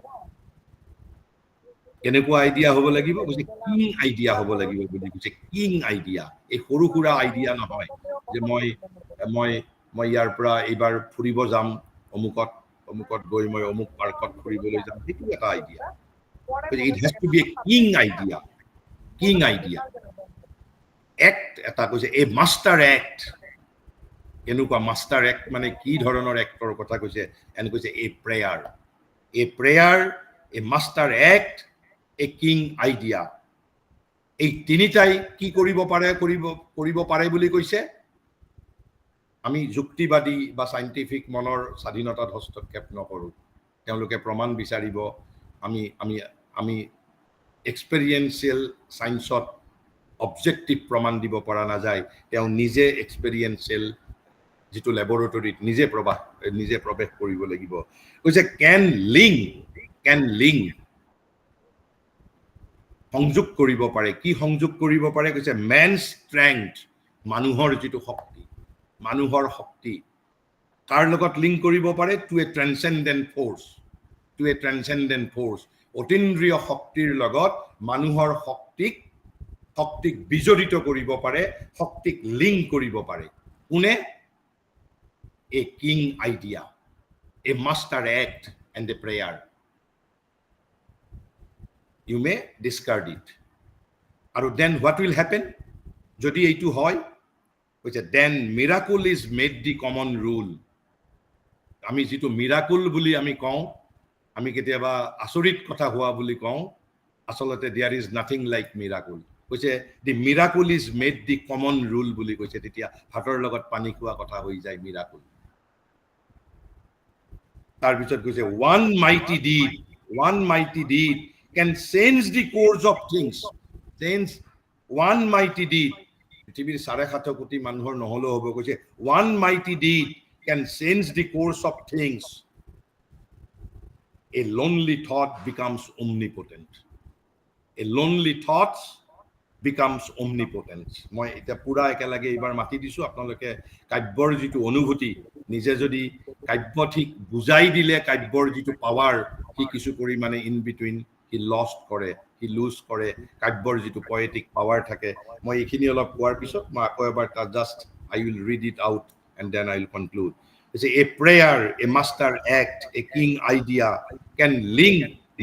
কেনেকুৱা আইডিয়া হ'ব লাগিব কৈছে কিং আইডিয়া হ'ব লাগিব বুলি কৈছে কিং আইডিয়া এই সৰু সুৰা আইডিয়া নহয় যে মই মই মই ইয়াৰ পৰা এইবাৰ ফুৰিব যাম অমুকত গৈ মই অমুক পাৰ্কত ফুৰিবলৈ যাম সেইটো এটা idea it has to be a king idea act eta koise a master act enuka master act mane ki dhoroner actor kotha koise and koise a prayer a master act a king idea ei tinitai ki koribo pare boli koise ami যুক্তিবাদী বা সাইন্টিফিক মনৰ স্বাধীনতাত হস্তক্ষেপ নকৰো তেওঁলোকে প্ৰমাণ বিচাৰিব আমি এক্সপেৰিয়েন্সিয়েল সায়েন্সত অবজেক্টিভ প্ৰমাণ দিব পৰা নাযায় তেওঁ নিজে এক্সপেৰিয়েন্সিয়েল যেটো ল্যাবৰেটৰীত নিজে প্ৰৱেশ কৰিব লাগিব কৈছে ক্যান লিংক সংযোগ কৰিব পাৰে কি সংযোগ কৰিব পাৰে কৈছে ম্যান ষ্ট্ৰেংথ মানুহৰ যেটো শক্তি কাৰ লগত লিংক কৰিব পাৰে টু এ ট্ৰান্সেন্ডেন্ট ফোৰ্স অতীন্দ্ৰিয় শক্তিৰ লগত মানুহৰ শক্তিক বিজড়িত কৰিব পাৰে শক্তিক লিংক কৰিব পাৰে কোনে এ king idea A master act and A prayer you may discard it আৰু then what will happen যদি এইটো হয় কৈছে then miracle is made the common rule আমি যেটো মিরাকল বুলি আমি কওঁ আমি কেতিয়াবা আচৰিত কথা হোৱা বুলি কওঁ আসলতে there is nothing like miracle কৈছে the miracle is made the common rule বুলি কৈছে তেতিয়া ভাতৰ লগত পানী খোৱা কথা হৈ যায় miracle তাৰ পিছত কৈছে one mighty deed can change the course of things one mighty deed পৃথিৱীৰ 7.5 কোটি মানুহৰ নহলো হ'ব কৈছে one mighty deed can change the course of things a lonely thought becomes omnipotent মই এটা পুৰা একেলগে এবাৰ মাতি দিছো আপোনালোকে কাব্যৰ যেটো অনুভূতি নিজে যদি কাব্য ঠিক বুজাই দিলে কাব্যৰ যেটো পাৱাৰ কি কিছু পৰিমাণে ইন বিটুইন হি লুজ কৰে কাব্যৰ যেটো পয়েটিক পাৱাৰ থাকে মই এইখিনি অলপ কোৱাৰ পিছত মই আকৌ এবাৰ just I will read it out and then I will conclude It's a prayer, a master act, a king idea can link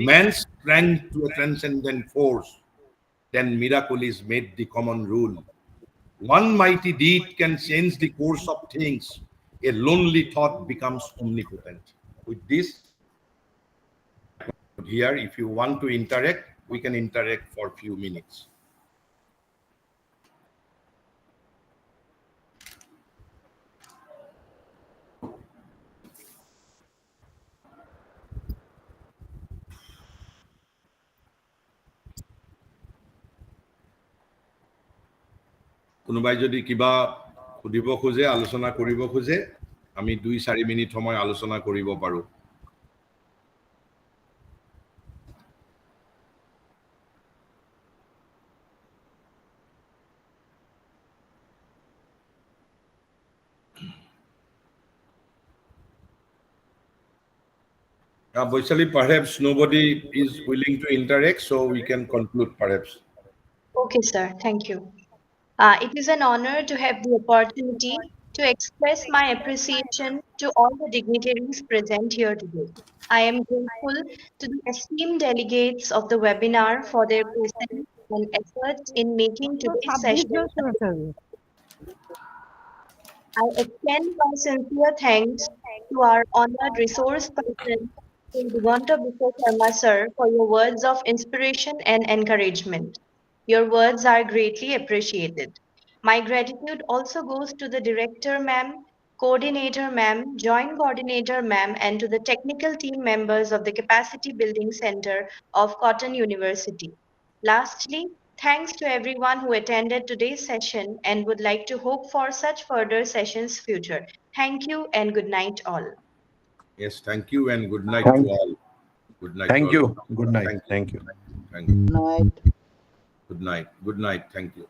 man's strength to a transcendent force. Then miracle is made the common rule. One mighty deed can change the course of things. A lonely thought becomes omnipotent. With this, here, if you want to interact, we can interact for a few minutes. কোনোবাই যদি কিবা সুধিব খোজে আলোচনা কৰিব খোজে আমি 2-4 মিনিট সময় আলোচনা কৰিব পাৰো Boisali, perhaps nobody is willing to interact, so we can conclude perhaps. Okay, sir. Thank you. It is an honor to have the opportunity to express my appreciation to all the dignitaries present here today. I am grateful to the esteemed delegates of the webinar for their presence and efforts in making today's session. I extend my sincere thanks to our honored resource person, Sri Diganta Biswa Sharma sir, for your words of inspiration and encouragement. Your words are greatly appreciated. My gratitude also goes to the director ma'am, coordinator ma'am, joint coordinator ma'am, and to the technical team members of the Capacity Building Center of Cotton University. Lastly, thanks to everyone who attended today's session and would like to hope for such further sessions future. Thank you and good night all. Yes, thank you and good night to Thank, all. Good night to thank all. you. Good night. Thank you. Thank you. Thank you. Night. Good night. Good night. Thank you.